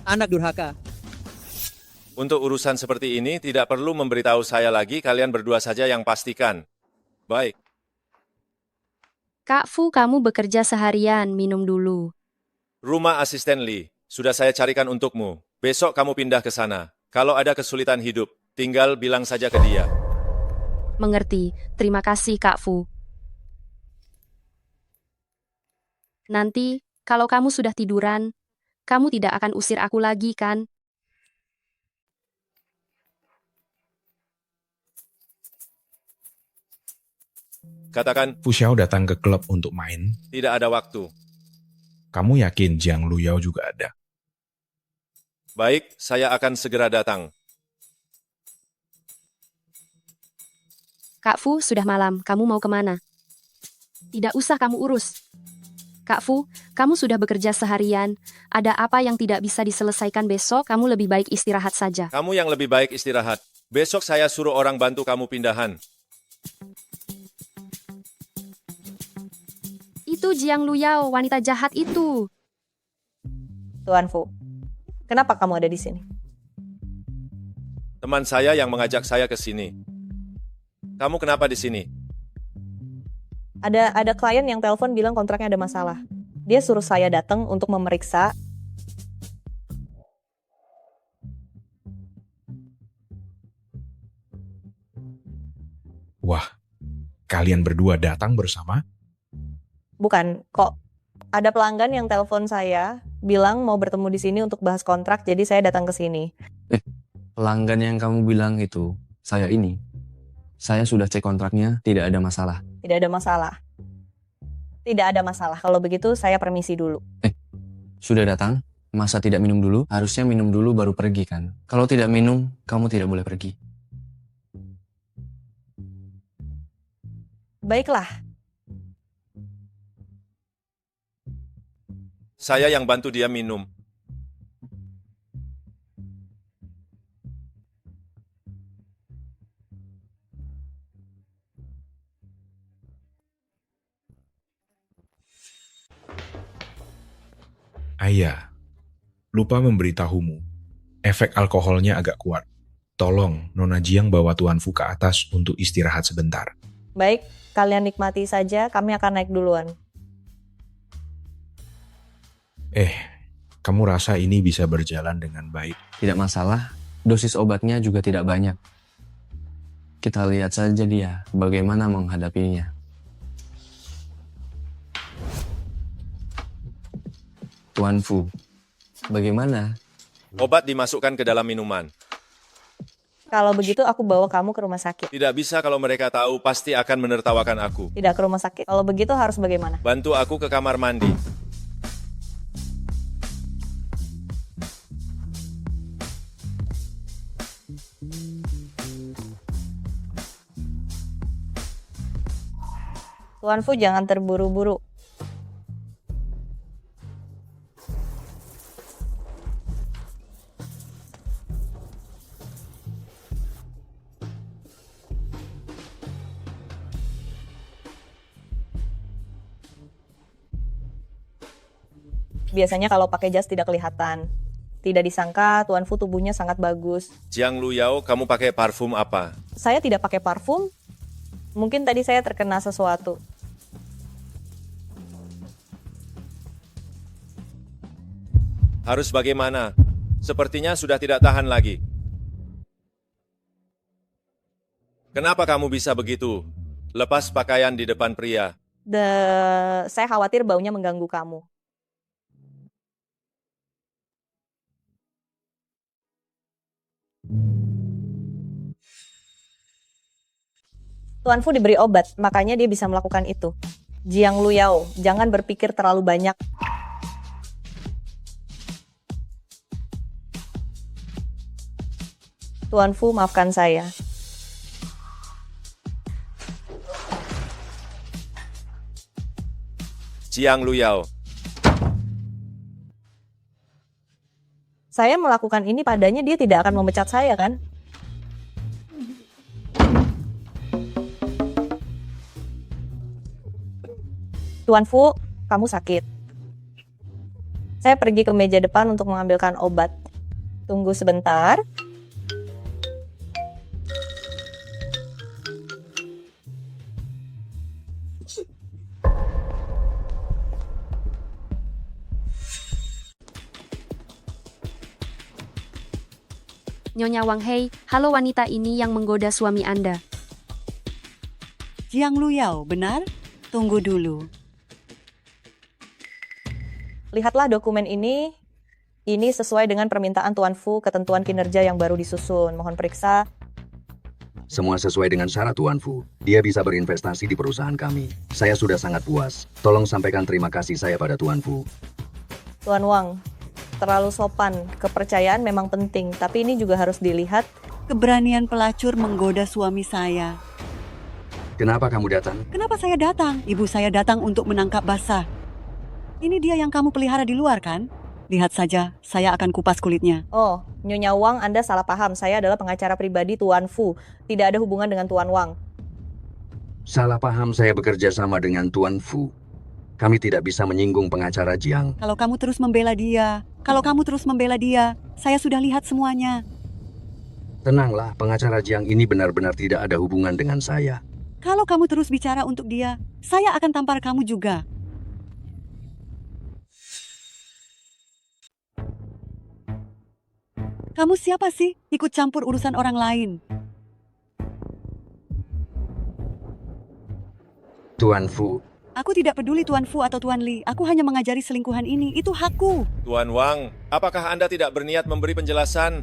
Anak durhaka. Untuk urusan seperti ini, tidak perlu memberitahu saya lagi, kalian berdua saja yang pastikan. Baik. Kak Fu, kamu bekerja seharian, minum dulu. Rumah asisten Lee, sudah saya carikan untukmu. Besok kamu pindah ke sana. Kalau ada kesulitan hidup, tinggal bilang saja ke dia. Mengerti. Terima kasih, Kak Fu. Nanti, kalau kamu sudah tiduran, kamu tidak akan usir aku lagi, kan? Katakan, Fu Xiao datang ke klub untuk main. tidak ada waktu. Kamu yakin Jiang Luyao juga ada? Baik, saya akan segera datang. Kak Fu, sudah malam. Kamu mau kemana? Tidak usah kamu urus. Kak Fu, kamu sudah bekerja seharian. Ada apa yang tidak bisa diselesaikan besok? Kamu lebih baik istirahat saja. Kamu yang lebih baik istirahat. Besok saya suruh orang bantu kamu pindahan. Itu Jiang Luyao, wanita jahat itu. Tuan Fu, kenapa kamu ada di sini? Teman saya yang mengajak saya ke sini. Kamu kenapa di sini? Ada klien yang telepon bilang kontraknya ada masalah. Dia suruh saya datang untuk memeriksa. kalian berdua datang bersama? Bukan, kok ada pelanggan yang telepon saya bilang mau bertemu di sini untuk bahas kontrak, jadi saya datang ke sini. Pelanggan yang kamu bilang itu, saya ini. Saya sudah cek kontraknya, tidak ada masalah. Tidak ada masalah. Tidak ada masalah. Kalau begitu saya permisi dulu. Sudah datang? Masa tidak minum dulu? Harusnya minum dulu baru pergi kan? Kalau tidak minum, kamu tidak boleh pergi. Baiklah. Saya yang bantu dia minum. Ayah, lupa memberitahumu. Efek alkoholnya agak kuat. Tolong Nona Jiang bawa Tuan Fu ke atas untuk istirahat sebentar. Baik, kalian nikmati saja, kami akan naik duluan. Kamu rasa ini bisa berjalan dengan baik? Tidak masalah, dosis obatnya juga tidak banyak. Kita lihat saja dia bagaimana menghadapinya. Tuan Fu, bagaimana? Obat dimasukkan ke dalam minuman. Kalau begitu aku bawa kamu ke rumah sakit. Tidak bisa kalau mereka tahu, pasti akan menertawakan aku. Tidak ke rumah sakit. Kalau begitu harus bagaimana? Bantu aku ke kamar mandi. Tuan Fu, jangan terburu-buru. Biasanya kalau pakai jas tidak kelihatan. Tidak disangka Tuan Fu tubuhnya sangat bagus. Jiang Luyao, kamu pakai parfum apa? Saya tidak pakai parfum. Mungkin tadi saya terkena sesuatu. Harus bagaimana? Sepertinya sudah tidak tahan lagi. Kenapa kamu bisa begitu? Lepas pakaian di depan pria. Saya khawatir baunya mengganggu kamu. Tuan Fu diberi obat, makanya dia bisa melakukan itu. Jiang Luyao, jangan berpikir terlalu banyak. Tuan Fu, maafkan saya. Jiang Luyao. Saya melakukan ini padanya, dia tidak akan memecat saya, kan? Tuan Fu, kamu sakit. Saya pergi ke meja depan untuk mengambilkan obat. Tunggu sebentar. Nyonya Wang Hei, halo wanita ini yang menggoda suami Anda. Jiang Luyao, benar? Tunggu dulu. Lihatlah dokumen ini. Ini sesuai dengan permintaan Tuan Fu, ketentuan kinerja yang baru disusun. Mohon periksa. Semua sesuai dengan syarat Tuan Fu. Dia bisa berinvestasi di perusahaan kami. Saya sudah sangat puas. Tolong sampaikan terima kasih saya pada Tuan Fu. Tuan Wang, terlalu sopan. Kepercayaan memang penting, tapi ini juga harus dilihat. Keberanian pelacur menggoda suami saya. Kenapa kamu datang? Kenapa saya datang? Ibu saya datang untuk menangkap basah. Ini dia yang kamu pelihara di luar, kan? Lihat saja, saya akan kupas kulitnya. Oh, Nyonya Wang, Anda salah paham. Saya adalah pengacara pribadi Tuan Fu. Tidak ada hubungan dengan Tuan Wang. Salah paham, saya bekerja sama dengan Tuan Fu. Kami tidak bisa menyinggung pengacara Jiang. Kalau kamu terus membela dia, saya sudah lihat semuanya. Tenanglah, pengacara Jiang ini benar-benar tidak ada hubungan dengan saya. Kalau kamu terus bicara untuk dia, saya akan tampar kamu juga. Kamu siapa sih? Ikut campur urusan orang lain. Tuan Fu, Aku tidak peduli Tuan Fu atau Tuan Li. Aku hanya mengajari selingkuhan ini. Itu hakku. Tuan Wang, apakah Anda tidak berniat memberi penjelasan?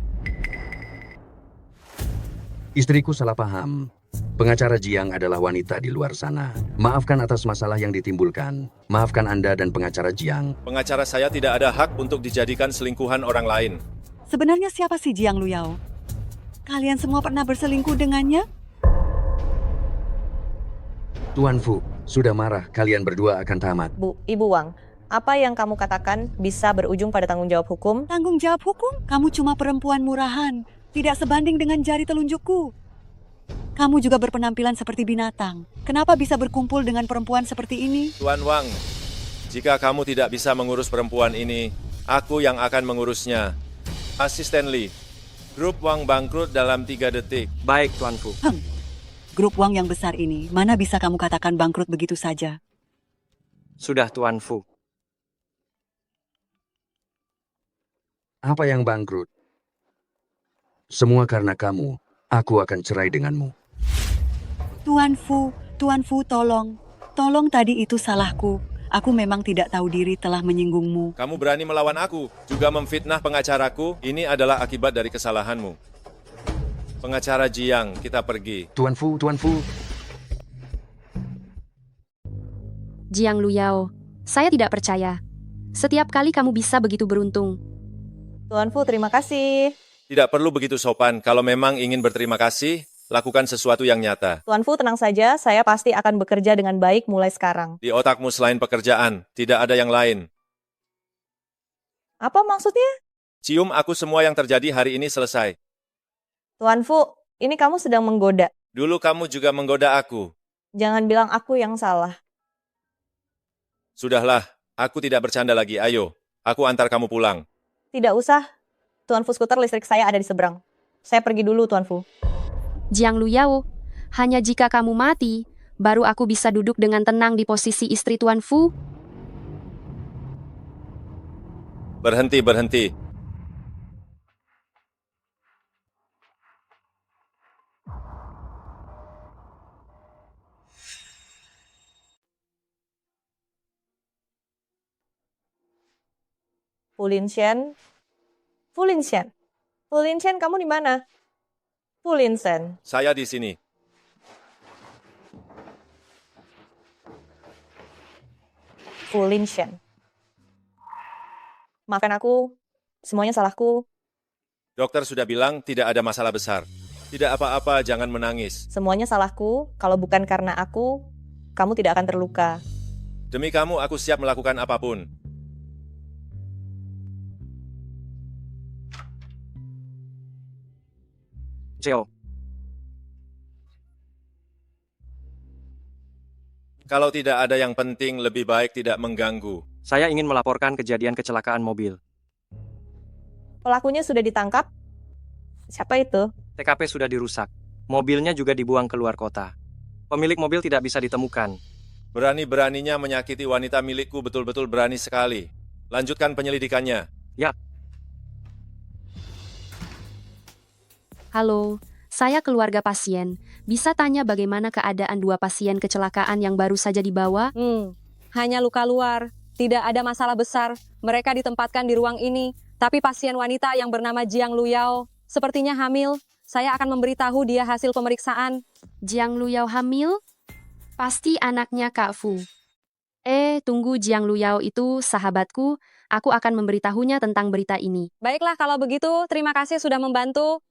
istriku salah paham. Pengacara Jiang adalah wanita di luar sana. Maafkan atas masalah yang ditimbulkan. Maafkan Anda dan pengacara Jiang. Pengacara saya tidak ada hak untuk dijadikan selingkuhan orang lain. Sebenarnya siapa sih Jiang Luyao? Kalian semua pernah berselingkuh dengannya? Tuan Fu, sudah marah, kalian berdua akan tamat. Ibu Wang, apa yang kamu katakan bisa berujung pada tanggung jawab hukum? Tanggung jawab hukum? Kamu cuma perempuan murahan. Tidak sebanding dengan jari telunjukku. Kamu juga berpenampilan seperti binatang. Kenapa bisa berkumpul dengan perempuan seperti ini? Tuan Wang, jika kamu tidak bisa mengurus perempuan ini, aku yang akan mengurusnya. Asisten Li, grup Wang bangkrut dalam 3 detik. Baik, Tuan Fu. Grup Wang yang besar ini, mana bisa kamu katakan bangkrut begitu saja? Sudah, Tuan Fu. Apa yang bangkrut? Semua karena kamu. Aku akan cerai denganmu. Tuan Fu, tolong. Tolong, tadi itu salahku. Aku memang tidak tahu diri telah menyinggungmu. Kamu berani melawan aku, juga memfitnah pengacaraku. Ini adalah akibat dari kesalahanmu. Pengacara Jiang, kita pergi. Tuan Fu. Jiang Luyao, saya tidak percaya. Setiap kali kamu bisa begitu beruntung. Tuan Fu, terima kasih. Tidak perlu begitu sopan. Kalau memang ingin berterima kasih, lakukan sesuatu yang nyata. Tuan Fu, tenang saja. Saya pasti akan bekerja dengan baik mulai sekarang. Di otakmu selain pekerjaan, tidak ada yang lain. Apa maksudnya? Cium aku, semua yang terjadi hari ini selesai. Tuan Fu, ini kamu sedang menggoda. Dulu kamu juga menggoda aku. Jangan bilang aku yang salah. Sudahlah, aku tidak bercanda lagi. Ayo, aku antar kamu pulang. Tidak usah. Tuan Fu, skuter listrik saya ada di seberang. Saya pergi dulu, Tuan Fu. Jiang Luyao, hanya jika kamu mati, baru aku bisa duduk dengan tenang di posisi istri Tuan Fu. Berhenti. Fu Linshen, kamu di mana? Fu Linshen. Saya di sini. Fu Linshen. Maafkan aku, semuanya salahku. Dokter sudah bilang tidak ada masalah besar. Tidak apa-apa, jangan menangis. Semuanya salahku, kalau bukan karena aku, kamu tidak akan terluka. Demi kamu, aku siap melakukan apapun. Ceo. Kalau tidak ada yang penting, lebih baik tidak mengganggu. Saya ingin melaporkan kejadian kecelakaan mobil. Pelakunya sudah ditangkap? Siapa itu? TKP sudah dirusak. Mobilnya juga dibuang keluar kota. Pemilik mobil tidak bisa ditemukan. Berani-beraninya menyakiti wanita milikku, betul-betul berani sekali. Lanjutkan penyelidikannya. Ya. Halo, saya keluarga pasien. Bisa tanya bagaimana keadaan 2 pasien kecelakaan yang baru saja dibawa? Hanya luka luar. Tidak ada masalah besar. Mereka ditempatkan di ruang ini. Tapi pasien wanita yang bernama Jiang Luyao sepertinya hamil. Saya akan memberitahu dia hasil pemeriksaan. Jiang Luyao hamil? Pasti anaknya Kak Fu. Tunggu, Jiang Luyao itu sahabatku. Aku akan memberitahunya tentang berita ini. Baiklah kalau begitu, terima kasih sudah membantu.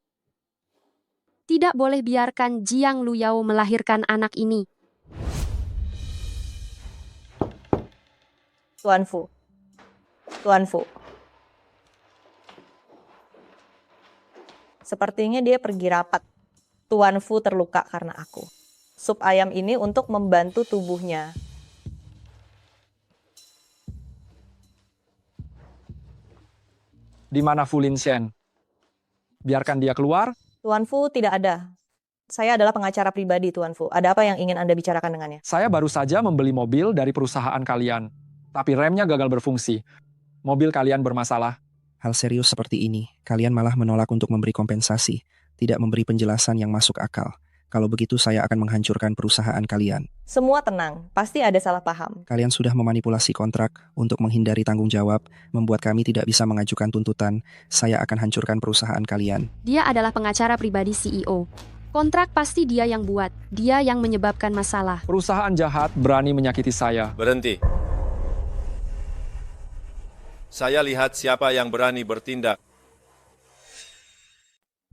Tidak boleh biarkan Jiang Luyao melahirkan anak ini. Tuan Fu. Sepertinya dia pergi rapat. Tuan Fu terluka karena aku. Sup ayam ini untuk membantu tubuhnya. Di mana Fu Linshen? Biarkan dia keluar. Tuan Fu tidak ada. Saya adalah pengacara pribadi, Tuan Fu. Ada apa yang ingin Anda bicarakan dengannya? Saya baru saja membeli mobil dari perusahaan kalian. Tapi remnya gagal berfungsi. Mobil kalian bermasalah. Hal serius seperti ini, kalian malah menolak untuk memberi kompensasi, tidak memberi penjelasan yang masuk akal. Kalau begitu saya akan menghancurkan perusahaan kalian. Semua tenang, pasti ada salah paham. Kalian sudah memanipulasi kontrak untuk menghindari tanggung jawab, membuat kami tidak bisa mengajukan tuntutan. Saya akan hancurkan perusahaan kalian. Dia adalah pengacara pribadi CEO. Kontrak pasti dia yang buat, dia yang menyebabkan masalah. Perusahaan jahat berani menyakiti saya. Berhenti. Saya lihat siapa yang berani bertindak.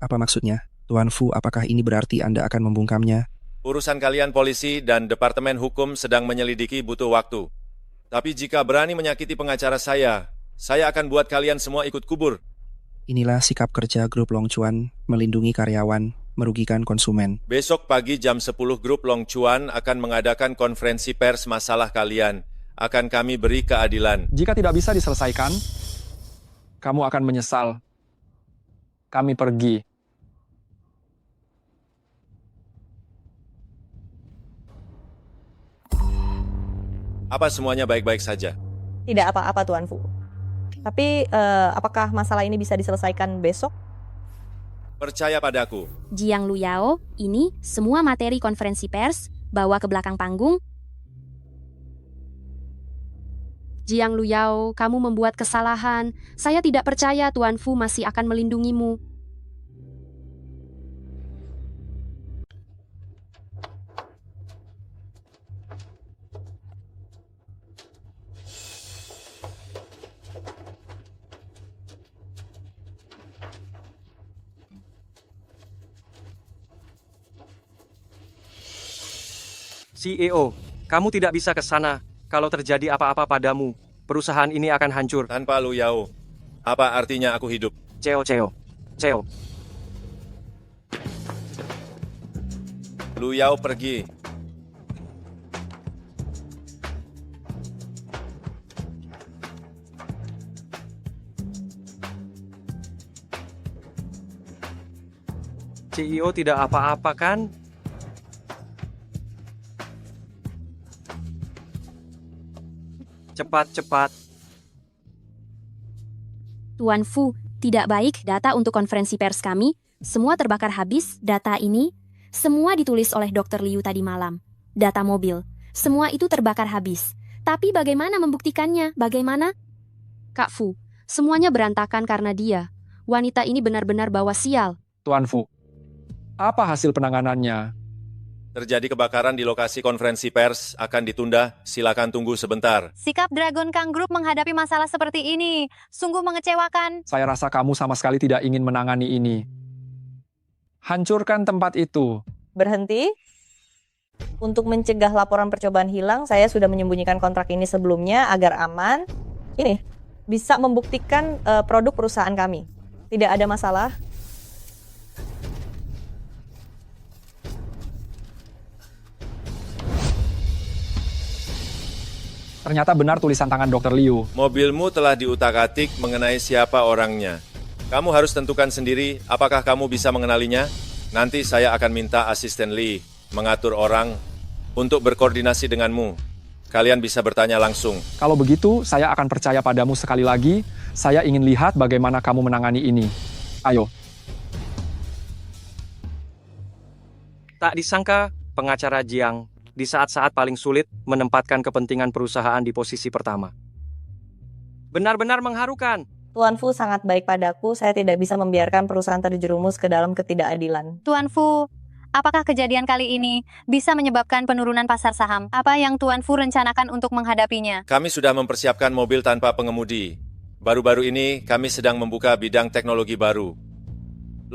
Apa maksudnya? Tuan Fu, apakah ini berarti Anda akan membungkamnya? Urusan kalian polisi dan Departemen Hukum sedang menyelidiki butuh waktu. Tapi jika berani menyakiti pengacara saya akan buat kalian semua ikut kubur. Inilah sikap kerja grup Long Chuan, melindungi karyawan, merugikan konsumen. Besok pagi jam 10 grup Long Chuan akan mengadakan konferensi pers masalah kalian. Akan kami beri keadilan. Jika tidak bisa diselesaikan, kamu akan menyesal. Kami pergi. Apa semuanya baik-baik saja? Tidak apa-apa Tuan Fu. Tapi apakah masalah ini bisa diselesaikan besok? Percaya padaku. Jiang Luyao, ini semua materi konferensi pers, bawa ke belakang panggung. Jiang Luyao, kamu membuat kesalahan. Saya tidak percaya Tuan Fu masih akan melindungimu. CEO, kamu tidak bisa ke sana. Kalau terjadi apa-apa padamu, perusahaan ini akan hancur. Tanpa Lu Yao, apa artinya aku hidup? Ceo. Lu Yao pergi. CEO tidak apa-apa kan? Cepat. Tuan Fu, tidak baik data untuk konferensi pers kami. Semua terbakar habis. Data ini, semua ditulis oleh Dr. Liu tadi malam. Data mobil, semua itu terbakar habis. Tapi bagaimana membuktikannya? Bagaimana? Kak Fu, semuanya berantakan karena dia. Wanita ini benar-benar bawa sial. Tuan Fu, apa hasil penanganannya? Terjadi kebakaran di lokasi konferensi pers, akan ditunda, silakan tunggu sebentar. Sikap Dragon Kang Group menghadapi masalah seperti ini sungguh mengecewakan. Saya rasa kamu sama sekali tidak ingin menangani ini. Hancurkan tempat itu. Berhenti. Untuk mencegah laporan percobaan hilang, saya sudah menyembunyikan kontrak ini sebelumnya agar aman. Ini bisa membuktikan produk perusahaan kami. Tidak ada masalah. Ternyata benar tulisan tangan Dr. Liu. Mobilmu telah diutak-atik mengenai siapa orangnya. Kamu harus tentukan sendiri apakah kamu bisa mengenalinya. Nanti saya akan minta asisten Lee mengatur orang untuk berkoordinasi denganmu. Kalian bisa bertanya langsung. Kalau begitu, saya akan percaya padamu sekali lagi. Saya ingin lihat bagaimana kamu menangani ini. Ayo. Tak disangka, pengacara Jiang di saat-saat paling sulit menempatkan kepentingan perusahaan di posisi pertama. Benar-benar mengharukan. Tuan Fu sangat baik padaku, saya tidak bisa membiarkan perusahaan terjerumus ke dalam ketidakadilan. Tuan Fu, apakah kejadian kali ini bisa menyebabkan penurunan pasar saham? Apa yang Tuan Fu rencanakan untuk menghadapinya? Kami sudah mempersiapkan mobil tanpa pengemudi. Baru-baru ini kami sedang membuka bidang teknologi baru.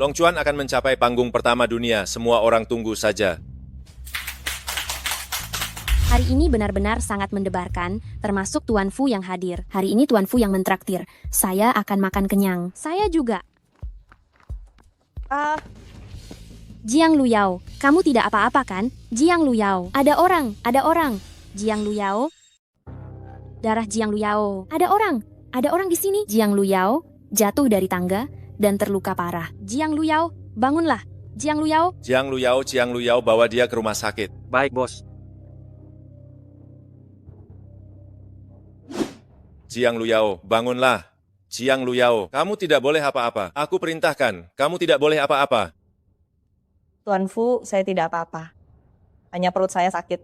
Long Chuan akan mencapai panggung pertama dunia, semua orang tunggu saja. Hari ini benar-benar sangat mendebarkan, termasuk Tuan Fu yang hadir. Hari ini Tuan Fu yang mentraktir. Saya akan makan kenyang. Saya juga. Jiang Luyao, kamu tidak apa-apa kan? Jiang Luyao, ada orang. Jiang Luyao. Darah Jiang Luyao. Ada orang di sini. Jiang Luyao jatuh dari tangga dan terluka parah. Jiang Luyao, bangunlah. Jiang Luyao. Jiang Luyao bawa dia ke rumah sakit. Baik, bos. Jiang Luyao, bangunlah. Jiang Luyao, kamu tidak boleh apa-apa. Aku perintahkan, kamu tidak boleh apa-apa. Tuan Fu, saya tidak apa-apa. Hanya perut saya sakit.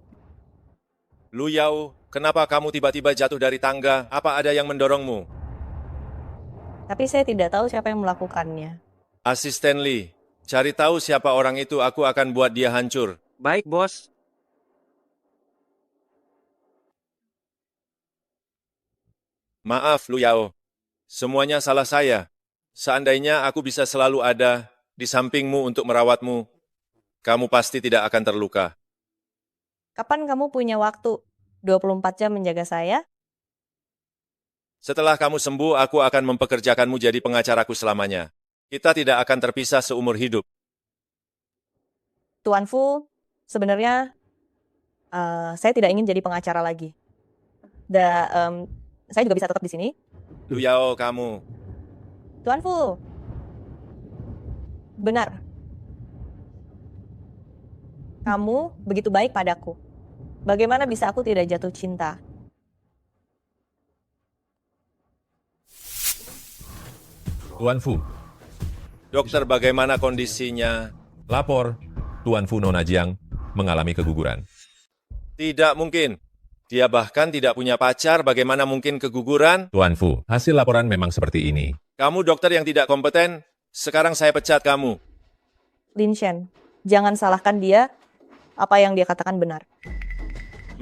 Lu Yao, kenapa kamu tiba-tiba jatuh dari tangga? Apa ada yang mendorongmu? Tapi saya tidak tahu siapa yang melakukannya. Asisten Lee, cari tahu siapa orang itu, aku akan buat dia hancur. Baik, bos. Maaf, Lu Yao. Semuanya salah saya. Seandainya aku bisa selalu ada di sampingmu untuk merawatmu, kamu pasti tidak akan terluka. Kapan kamu punya waktu 24 jam menjaga saya? Setelah kamu sembuh, aku akan mempekerjakanmu jadi pengacaraku selamanya. Kita tidak akan terpisah seumur hidup. Tuan Fu, sebenarnya saya tidak ingin jadi pengacara lagi. Saya juga bisa tetap di sini. Lu Yao, kamu. Tuan Fu, benar. Kamu begitu baik padaku. Bagaimana bisa aku tidak jatuh cinta? Tuan Fu, Dokter, bagaimana kondisinya? lapor. Tuan Fu Nona Jiang mengalami keguguran. Tidak mungkin. Dia bahkan tidak punya pacar, bagaimana mungkin keguguran? Tuan Fu, hasil laporan memang seperti ini. Kamu dokter yang tidak kompeten, sekarang saya pecat kamu. Lin Shen, jangan salahkan dia. Apa yang dia katakan benar.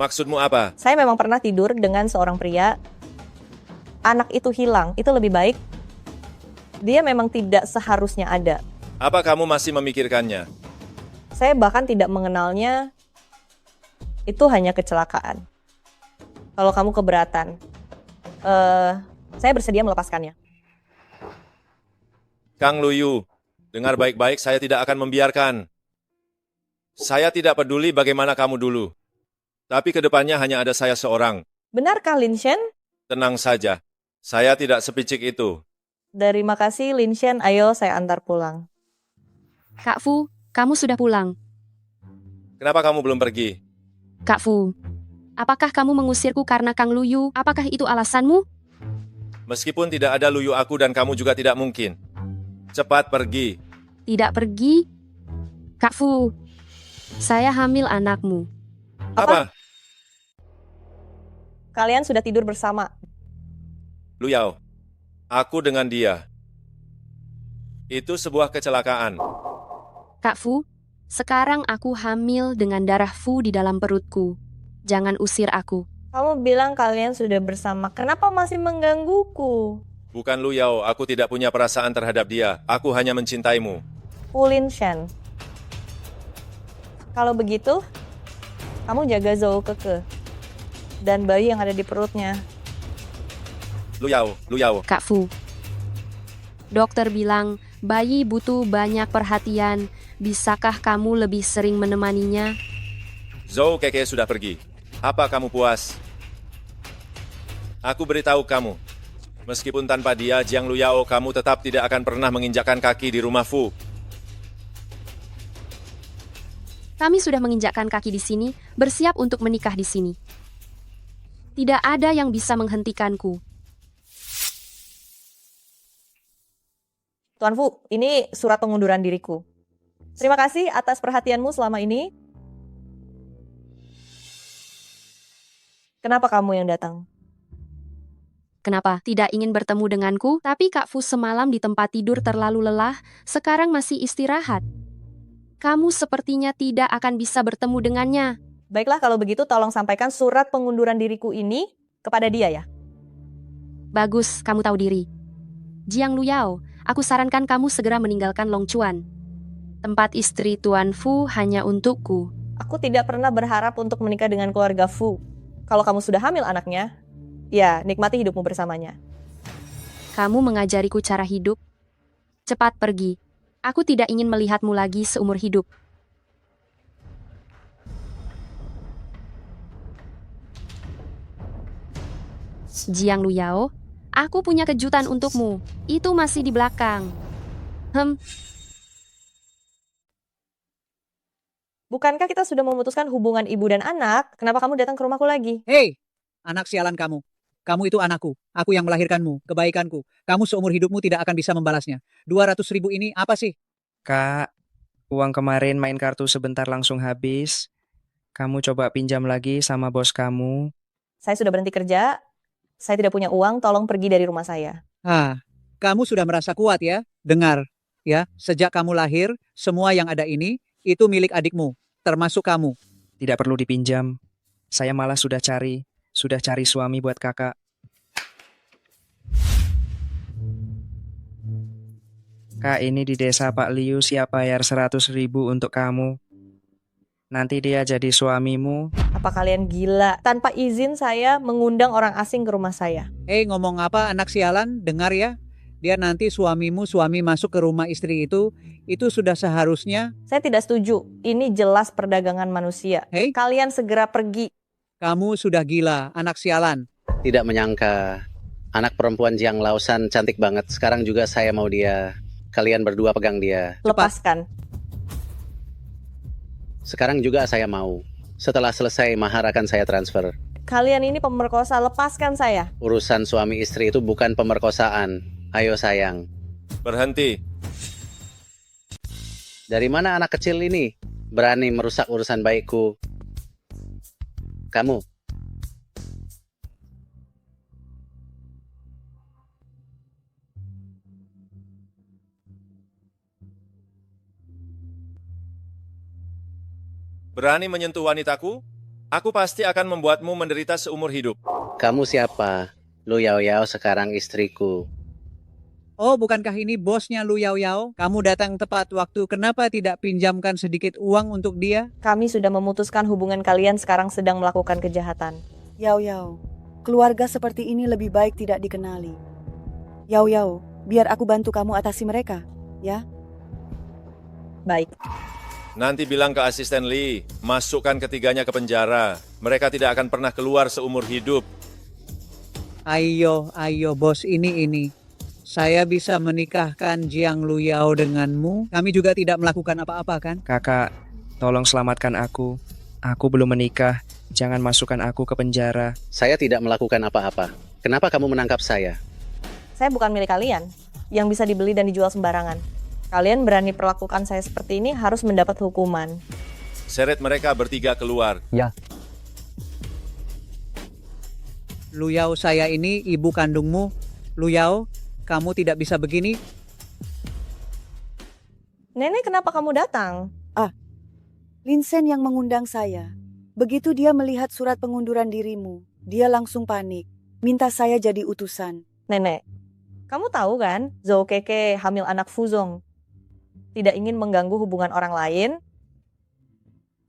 Maksudmu apa? Saya memang pernah tidur dengan seorang pria. Anak itu hilang, itu lebih baik. Dia memang tidak seharusnya ada. Apa kamu masih memikirkannya? Saya bahkan tidak mengenalnya. Itu hanya kecelakaan. Kalau kamu keberatan, saya bersedia melepaskannya. Kang Luyu, dengar baik-baik, saya tidak akan membiarkan. Saya tidak peduli bagaimana kamu dulu. Tapi kedepannya hanya ada saya seorang. Benarkah Lin Shen? Tenang saja, saya tidak sepicik itu. Terima kasih Lin Shen, ayo saya antar pulang. Kak Fu, kamu sudah pulang. Kenapa kamu belum pergi? Kak Fu, apakah kamu mengusirku karena Kang Luyu? Apakah itu alasanmu? Meskipun tidak ada Luyu, aku dan kamu juga tidak mungkin. Cepat pergi. Tidak pergi? Kak Fu, saya hamil anakmu. Apa? Kalian sudah tidur bersama. Lu Yao, aku dengan dia. Itu sebuah kecelakaan. Kak Fu, sekarang aku hamil dengan darah Fu di dalam perutku. Jangan usir aku. Kamu bilang kalian sudah bersama, kenapa masih menggangguku? Bukan Lu Yao, aku tidak punya perasaan terhadap dia. Aku hanya mencintaimu. Lin Shen. Kalau begitu, kamu jaga Zhou Keke dan bayi yang ada di perutnya. Lu Yao, Lu Yao. Kak Fu, dokter bilang bayi butuh banyak perhatian. Bisakah kamu lebih sering menemaninya? Zhou Keke sudah pergi. Apa kamu puas? Aku beritahu kamu, meskipun tanpa dia, Jiang Lu Yao, kamu tetap tidak akan pernah menginjakkan kaki di rumah Fu. Kami sudah menginjakkan kaki di sini, bersiap untuk menikah di sini. Tidak ada yang bisa menghentikanku. Tuan Fu, ini surat pengunduran diriku. Terima kasih atas perhatianmu selama ini. Kenapa kamu yang datang? Kenapa tidak ingin bertemu denganku? Tapi Kak Fu semalam di tempat tidur terlalu lelah, sekarang masih istirahat. Kamu sepertinya tidak akan bisa bertemu dengannya. Baiklah, kalau begitu tolong sampaikan surat pengunduran diriku ini kepada dia ya. Bagus, kamu tahu diri. Jiang Lu Yao, aku sarankan kamu segera meninggalkan Longchuan. Tempat istri Tuan Fu hanya untukku. Aku tidak pernah berharap untuk menikah dengan keluarga Fu. Kalau kamu sudah hamil anaknya, ya nikmati hidupmu bersamanya. Kamu mengajariku cara hidup. Cepat pergi. Aku tidak ingin melihatmu lagi seumur hidup. Jiang Lu Yao, aku punya kejutan untukmu. Itu masih di belakang. Bukankah kita sudah memutuskan hubungan ibu dan anak? Kenapa kamu datang ke rumahku lagi? Hei, anak sialan kamu. Kamu itu anakku. Aku yang melahirkanmu, kebaikanku. Kamu seumur hidupmu tidak akan bisa membalasnya. 200.000 ini apa sih? Kak, Uang kemarin main kartu sebentar langsung habis. Kamu coba pinjam lagi sama bos kamu. Saya sudah berhenti kerja, saya tidak punya uang, tolong pergi dari rumah saya. Kamu sudah merasa kuat ya? Dengar, ya, sejak kamu lahir, semua yang ada ini, itu milik adikmu, termasuk kamu. Tidak perlu dipinjam. Saya malah sudah cari suami buat kakak. Kak, ini di desa Pak Liu siap bayar 100.000 untuk kamu. Nanti dia jadi suamimu. Apa kalian gila? Tanpa izin saya mengundang orang asing ke rumah saya. Ngomong apa anak sialan? Dengar ya. Dia nanti suami masuk ke rumah istri itu sudah seharusnya. Saya tidak setuju. Ini jelas perdagangan manusia. Kalian segera pergi. Kamu sudah gila, anak sialan. Tidak menyangka anak perempuan Jiang Lausan cantik banget. Sekarang juga saya mau dia. Kalian berdua pegang dia. Lepaskan. Sekarang juga saya mau. Setelah selesai mahar akan saya transfer. Kalian ini pemerkosa, lepaskan saya. Urusan suami istri itu bukan pemerkosaan. Ayo sayang. Berhenti. Dari mana anak kecil ini berani merusak urusan baikku? Kamu. Berani menyentuh wanitaku? Aku pasti akan membuatmu menderita seumur hidup. Kamu siapa? Lu Yao Yao sekarang istriku. Oh, bukankah ini bosnya Lu Yao Yao? Kamu datang tepat waktu. Kenapa tidak pinjamkan sedikit uang untuk dia? Kami sudah memutuskan hubungan kalian sekarang sedang melakukan kejahatan. Yao Yao, keluarga seperti ini lebih baik tidak dikenali. Yao Yao, biar aku bantu kamu atasi mereka, ya? Baik. Nanti bilang ke asisten Lee, masukkan ketiganya ke penjara. Mereka tidak akan pernah keluar seumur hidup. Ayo, bos ini. Saya bisa menikahkan Jiang Lu Yao denganmu. Kami juga tidak melakukan apa-apa kan? Kakak, tolong selamatkan aku. Aku belum menikah. Jangan masukkan aku ke penjara. Saya tidak melakukan apa-apa. Kenapa kamu menangkap saya? Saya bukan milik kalian, yang bisa dibeli dan dijual sembarangan. Kalian berani perlakukan saya seperti ini harus mendapat hukuman. Seret mereka bertiga keluar. Ya. Lu Yao, saya ini ibu kandungmu. Lu Yao, kamu tidak bisa begini. Nenek, kenapa kamu datang? Lin Shen yang mengundang saya. Begitu dia melihat surat pengunduran dirimu, dia langsung panik. Minta saya jadi utusan. Nenek, kamu tahu kan Zhou Keke hamil anak Fuzong. Tidak ingin mengganggu hubungan orang lain.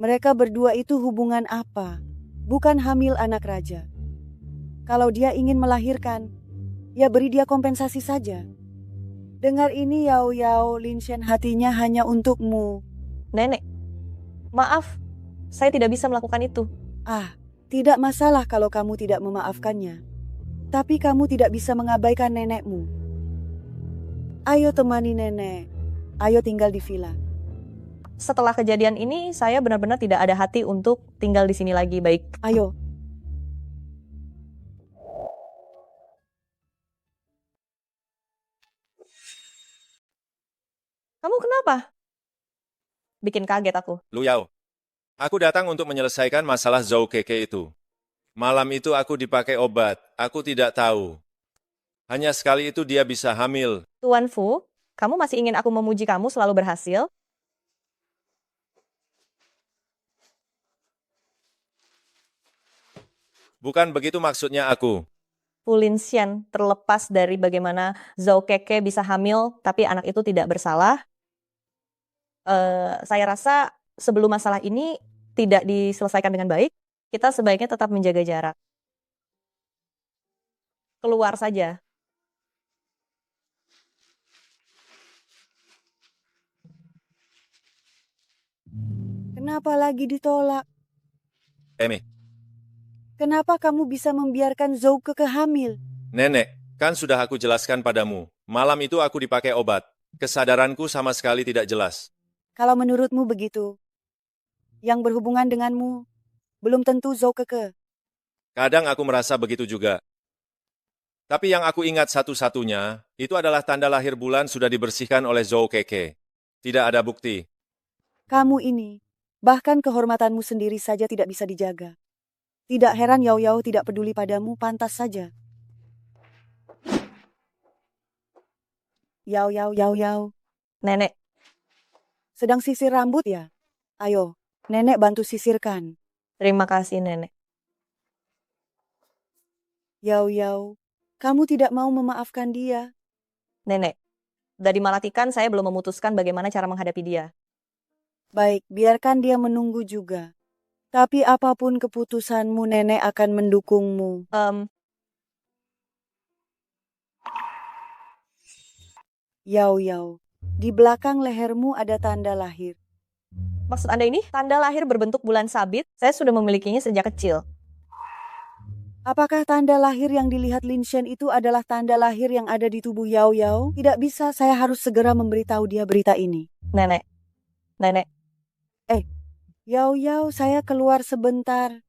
Mereka berdua itu hubungan apa? Bukan hamil anak raja. Kalau dia ingin melahirkan, ya beri dia kompensasi saja. Dengar ini Yao Yao, Lin Shen hatinya hanya untukmu. Nenek, maaf, saya tidak bisa melakukan itu. Tidak masalah kalau kamu tidak memaafkannya. Tapi kamu tidak bisa mengabaikan nenekmu. Ayo temani nenek. Ayo tinggal di villa. Setelah kejadian ini, saya benar-benar tidak ada hati untuk tinggal di sini lagi. Baik. Ayo. Kamu kenapa? Bikin kaget aku. Lu Yao, aku datang untuk menyelesaikan masalah Zhou Keke itu. Malam itu aku dipakai obat, aku tidak tahu. Hanya sekali itu dia bisa hamil. Tuan Fu, kamu masih ingin aku memuji kamu selalu berhasil? Bukan begitu maksudnya aku. Fu Lin Shen, terlepas dari bagaimana Zhou Keke bisa hamil, tapi anak itu tidak bersalah. Saya rasa sebelum masalah ini tidak diselesaikan dengan baik, kita sebaiknya tetap menjaga jarak. Keluar saja. Kenapa lagi ditolak? Emi, Kenapa kamu bisa membiarkan Zhou Keke hamil? nenek, kan sudah aku jelaskan padamu. Malam itu aku dipakai obat. Kesadaranku sama sekali tidak jelas. Kalau menurutmu begitu, yang berhubungan denganmu belum tentu Zhou Keke. Kadang aku merasa begitu juga. Tapi yang aku ingat satu-satunya, itu adalah tanda lahir bulan sudah dibersihkan oleh Zhou Keke. Tidak ada bukti. Kamu ini, bahkan kehormatanmu sendiri saja tidak bisa dijaga. Tidak heran Yao Yao tidak peduli padamu, pantas saja. Yao Yao Yao Yao. Nenek, Sedang sisir rambut ya? Ayo, nenek bantu sisirkan. terima kasih nenek. Yao Yao, kamu tidak mau memaafkan dia. Nenek, dari Malatikan saya belum memutuskan bagaimana cara menghadapi dia. Baik, biarkan dia menunggu juga. Tapi apapun keputusanmu, nenek akan mendukungmu. Yao Yao, di belakang lehermu ada tanda lahir. Maksud Anda ini tanda lahir berbentuk bulan sabit? Saya sudah memilikinya sejak kecil. Apakah tanda lahir yang dilihat Lin Shen itu adalah tanda lahir yang ada di tubuh Yao Yao? Tidak bisa, saya harus segera memberitahu dia berita ini. Nenek. Yao Yao, saya keluar sebentar.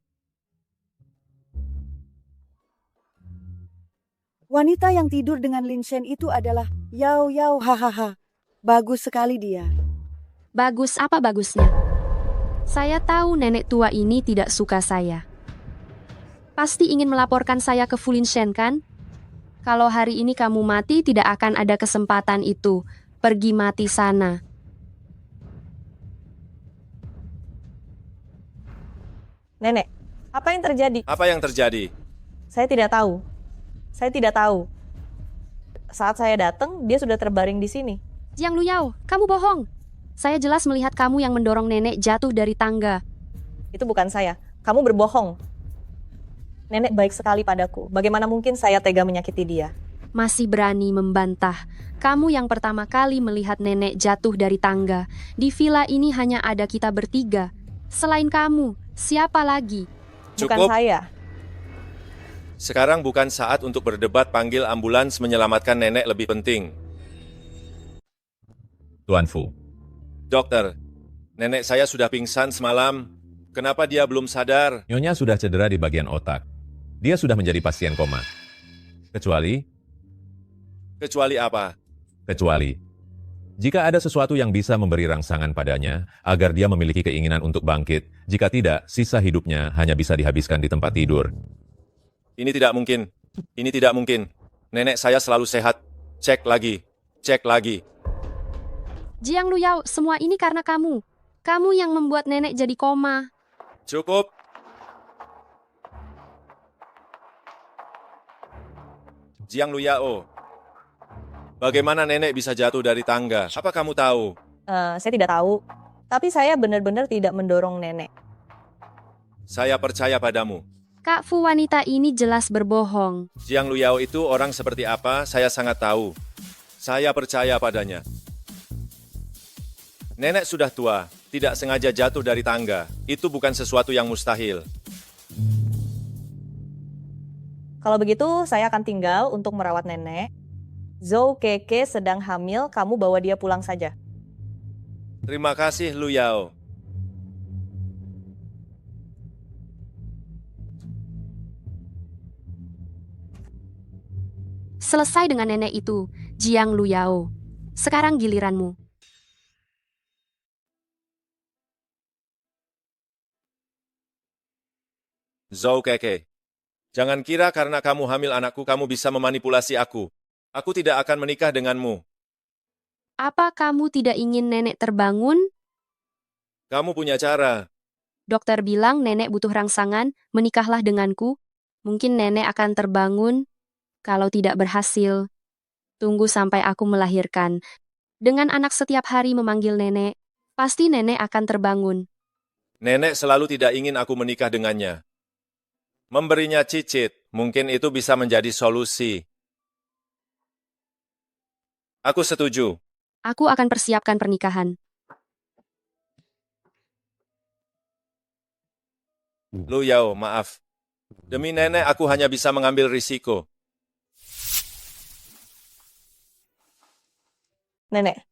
Wanita yang tidur dengan Lin Shen itu adalah Yao Yao, hahaha. Bagus sekali dia. Bagus apa bagusnya? Saya tahu nenek tua ini tidak suka saya. Pasti ingin melaporkan saya ke Fu Lin Shen kan? Kalau hari ini kamu mati tidak akan ada kesempatan itu. Pergi mati sana. Nenek, apa yang terjadi? Apa yang terjadi? Saya tidak tahu. Saat saya datang, dia sudah terbaring di sini. Jiang Luyao, kamu bohong. Saya jelas melihat kamu yang mendorong nenek jatuh dari tangga. Itu bukan saya. Kamu berbohong. Nenek baik sekali padaku. Bagaimana mungkin saya tega menyakiti dia? Masih berani membantah. Kamu yang pertama kali melihat nenek jatuh dari tangga. Di villa ini hanya ada kita bertiga. Selain kamu, siapa lagi? Bukan Cukup. saya. Sekarang bukan saat untuk berdebat, panggil ambulans menyelamatkan nenek lebih penting. Tuan Fu, Dokter, nenek saya sudah pingsan semalam. Kenapa dia belum sadar? Nyonya sudah cedera di bagian otak. Dia sudah menjadi pasien koma. Kecuali apa? Kecuali, jika ada sesuatu yang bisa memberi rangsangan padanya, agar dia memiliki keinginan untuk bangkit. Jika tidak, sisa hidupnya hanya bisa dihabiskan di tempat tidur. Ini tidak mungkin. Ini tidak mungkin. Nenek saya selalu sehat. Cek lagi. Jiang Luyao, semua ini karena kamu. Kamu yang membuat nenek jadi koma. Cukup. Jiang Luyao, bagaimana nenek bisa jatuh dari tangga? Apa kamu tahu? Saya tidak tahu. Tapi saya benar-benar tidak mendorong nenek. Saya percaya padamu. Kak Fu, wanita ini jelas berbohong. Jiang Luyao itu orang seperti apa, saya sangat tahu. Saya percaya padanya. Nenek sudah tua, tidak sengaja jatuh dari tangga. Itu bukan sesuatu yang mustahil. Kalau begitu, saya akan tinggal untuk merawat nenek. Zhou Keke sedang hamil, kamu bawa dia pulang saja. Terima kasih, Luyao. Selesai dengan nenek itu, Jiang Luyao. Sekarang giliranmu. Zhou Keke, jangan kira karena kamu hamil anakku, kamu bisa memanipulasi aku. Aku tidak akan menikah denganmu. Apa kamu tidak ingin nenek terbangun? Kamu punya cara. Dokter bilang nenek butuh rangsangan, menikahlah denganku. Mungkin nenek akan terbangun. Kalau tidak berhasil, tunggu sampai aku melahirkan. Dengan anak setiap hari memanggil nenek, pasti nenek akan terbangun. Nenek selalu tidak ingin aku menikah dengannya. Memberinya cicit, mungkin itu bisa menjadi solusi. Aku setuju. Aku akan persiapkan pernikahan. Luyao, maaf. Demi nenek aku hanya bisa mengambil risiko. Nenek.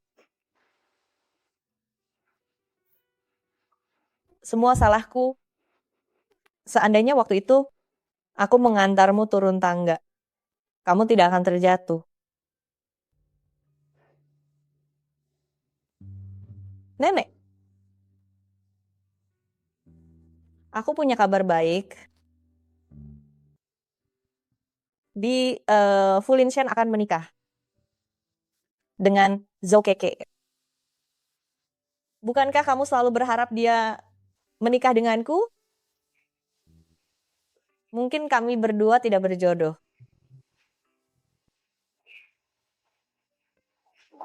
Semua salahku. Seandainya waktu itu aku mengantarmu turun tangga, kamu tidak akan terjatuh. Nenek, Aku punya kabar baik. Fu Linshen akan menikah dengan Zhou Keke. Bukankah kamu selalu berharap dia menikah denganku? Mungkin kami berdua tidak berjodoh.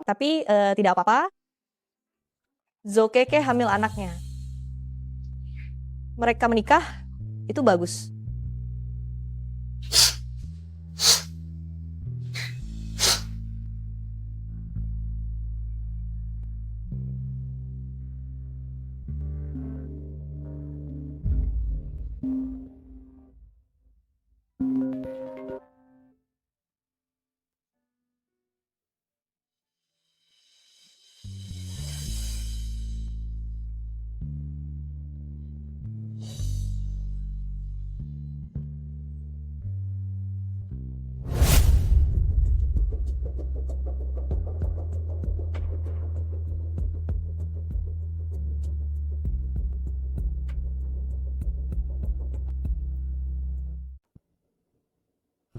Tapi tidak apa-apa. Zhou Keke hamil anaknya. Mereka menikah, itu bagus.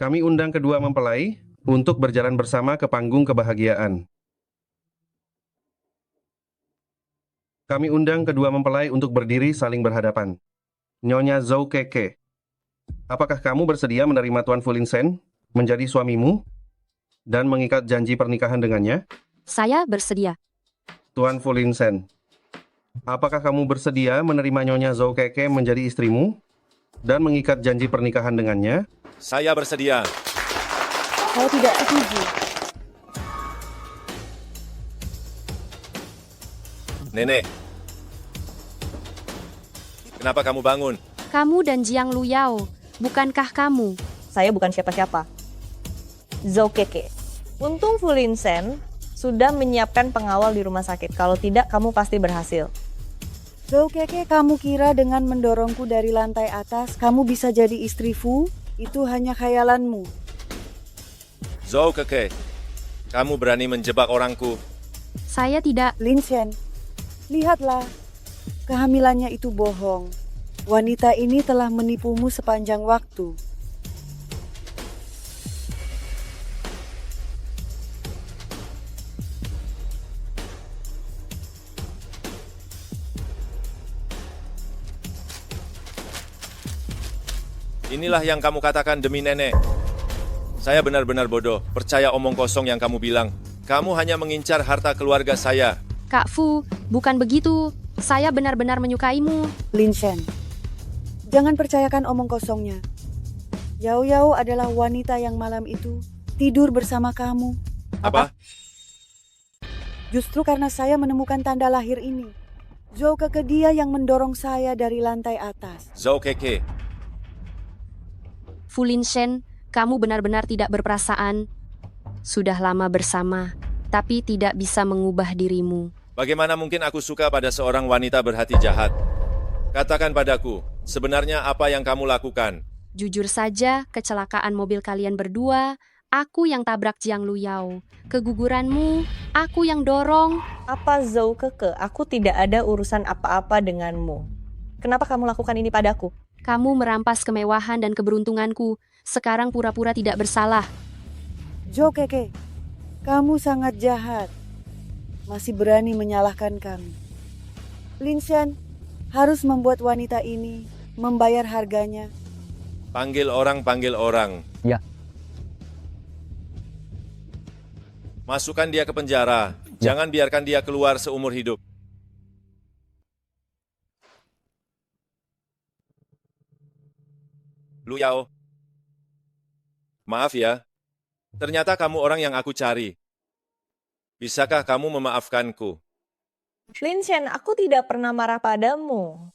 Kami undang kedua mempelai untuk berjalan bersama ke panggung kebahagiaan. Kami undang kedua mempelai untuk berdiri saling berhadapan. Nyonya Zhou Keke, apakah kamu bersedia menerima Tuan Fu Linshen menjadi suamimu dan mengikat janji pernikahan dengannya? Saya bersedia. Tuan Fu Linshen, apakah kamu bersedia menerima Nyonya Zhou Keke menjadi istrimu dan mengikat janji pernikahan dengannya? Saya bersedia. Saya tidak setuju. Nenek, kenapa kamu bangun? Kamu dan Jiang Luyao, bukankah kamu? Saya bukan siapa-siapa. Zhou Keke. Untung Fu Linshen sudah menyiapkan pengawal di rumah sakit. Kalau tidak, kamu pasti berhasil. Zhou Keke, kamu kira dengan mendorongku dari lantai atas, kamu bisa jadi istri Fu? Itu hanya khayalanmu. Zhou Keke, kamu berani menjebak orangku. Saya tidak. Linshen, lihatlah. Kehamilannya itu bohong. Wanita ini telah menipumu sepanjang waktu. Inilah yang kamu katakan demi nenek. Saya benar-benar bodoh, percaya omong kosong yang kamu bilang. Kamu hanya mengincar harta keluarga saya. Kak Fu, bukan begitu. Saya benar-benar menyukaimu. Linshen, jangan percayakan omong kosongnya. Yao Yao adalah wanita yang malam itu tidur bersama kamu. Apa? Justru karena saya menemukan tanda lahir ini. Zhou Keke dia yang mendorong saya dari lantai atas. Zhou Keke, Fu Linshen, kamu benar-benar tidak berperasaan. Sudah lama bersama, tapi tidak bisa mengubah dirimu. bagaimana mungkin aku suka pada seorang wanita berhati jahat? Katakan padaku, sebenarnya apa yang kamu lakukan? Jujur saja, kecelakaan mobil kalian berdua, aku yang tabrak Jiang Luyao. Keguguranmu, aku yang dorong. Apa Zhou Keke? Aku tidak ada urusan apa-apa denganmu. Kenapa kamu lakukan ini padaku? Kamu merampas kemewahan dan keberuntunganku. Sekarang pura-pura tidak bersalah. Zhou Keke, kamu sangat jahat. Masih berani menyalahkan kami. Linshen harus membuat wanita ini membayar harganya. Panggil orang. Ya. Masukkan dia ke penjara. Jangan biarkan dia keluar seumur hidup. Luyao. Maaf ya. Ternyata kamu orang yang aku cari. Bisakah kamu memaafkanku? Linshen, aku tidak pernah marah padamu.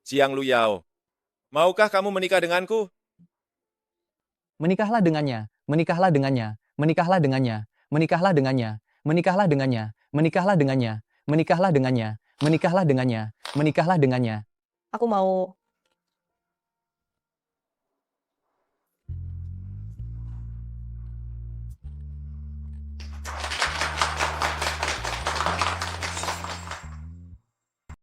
Jiang Luyao, maukah kamu menikah denganku? Menikahlah dengannya, menikahlah dengannya, menikahlah dengannya, menikahlah dengannya, menikahlah dengannya, menikahlah dengannya, menikahlah dengannya, menikahlah dengannya, menikahlah dengannya. aku mau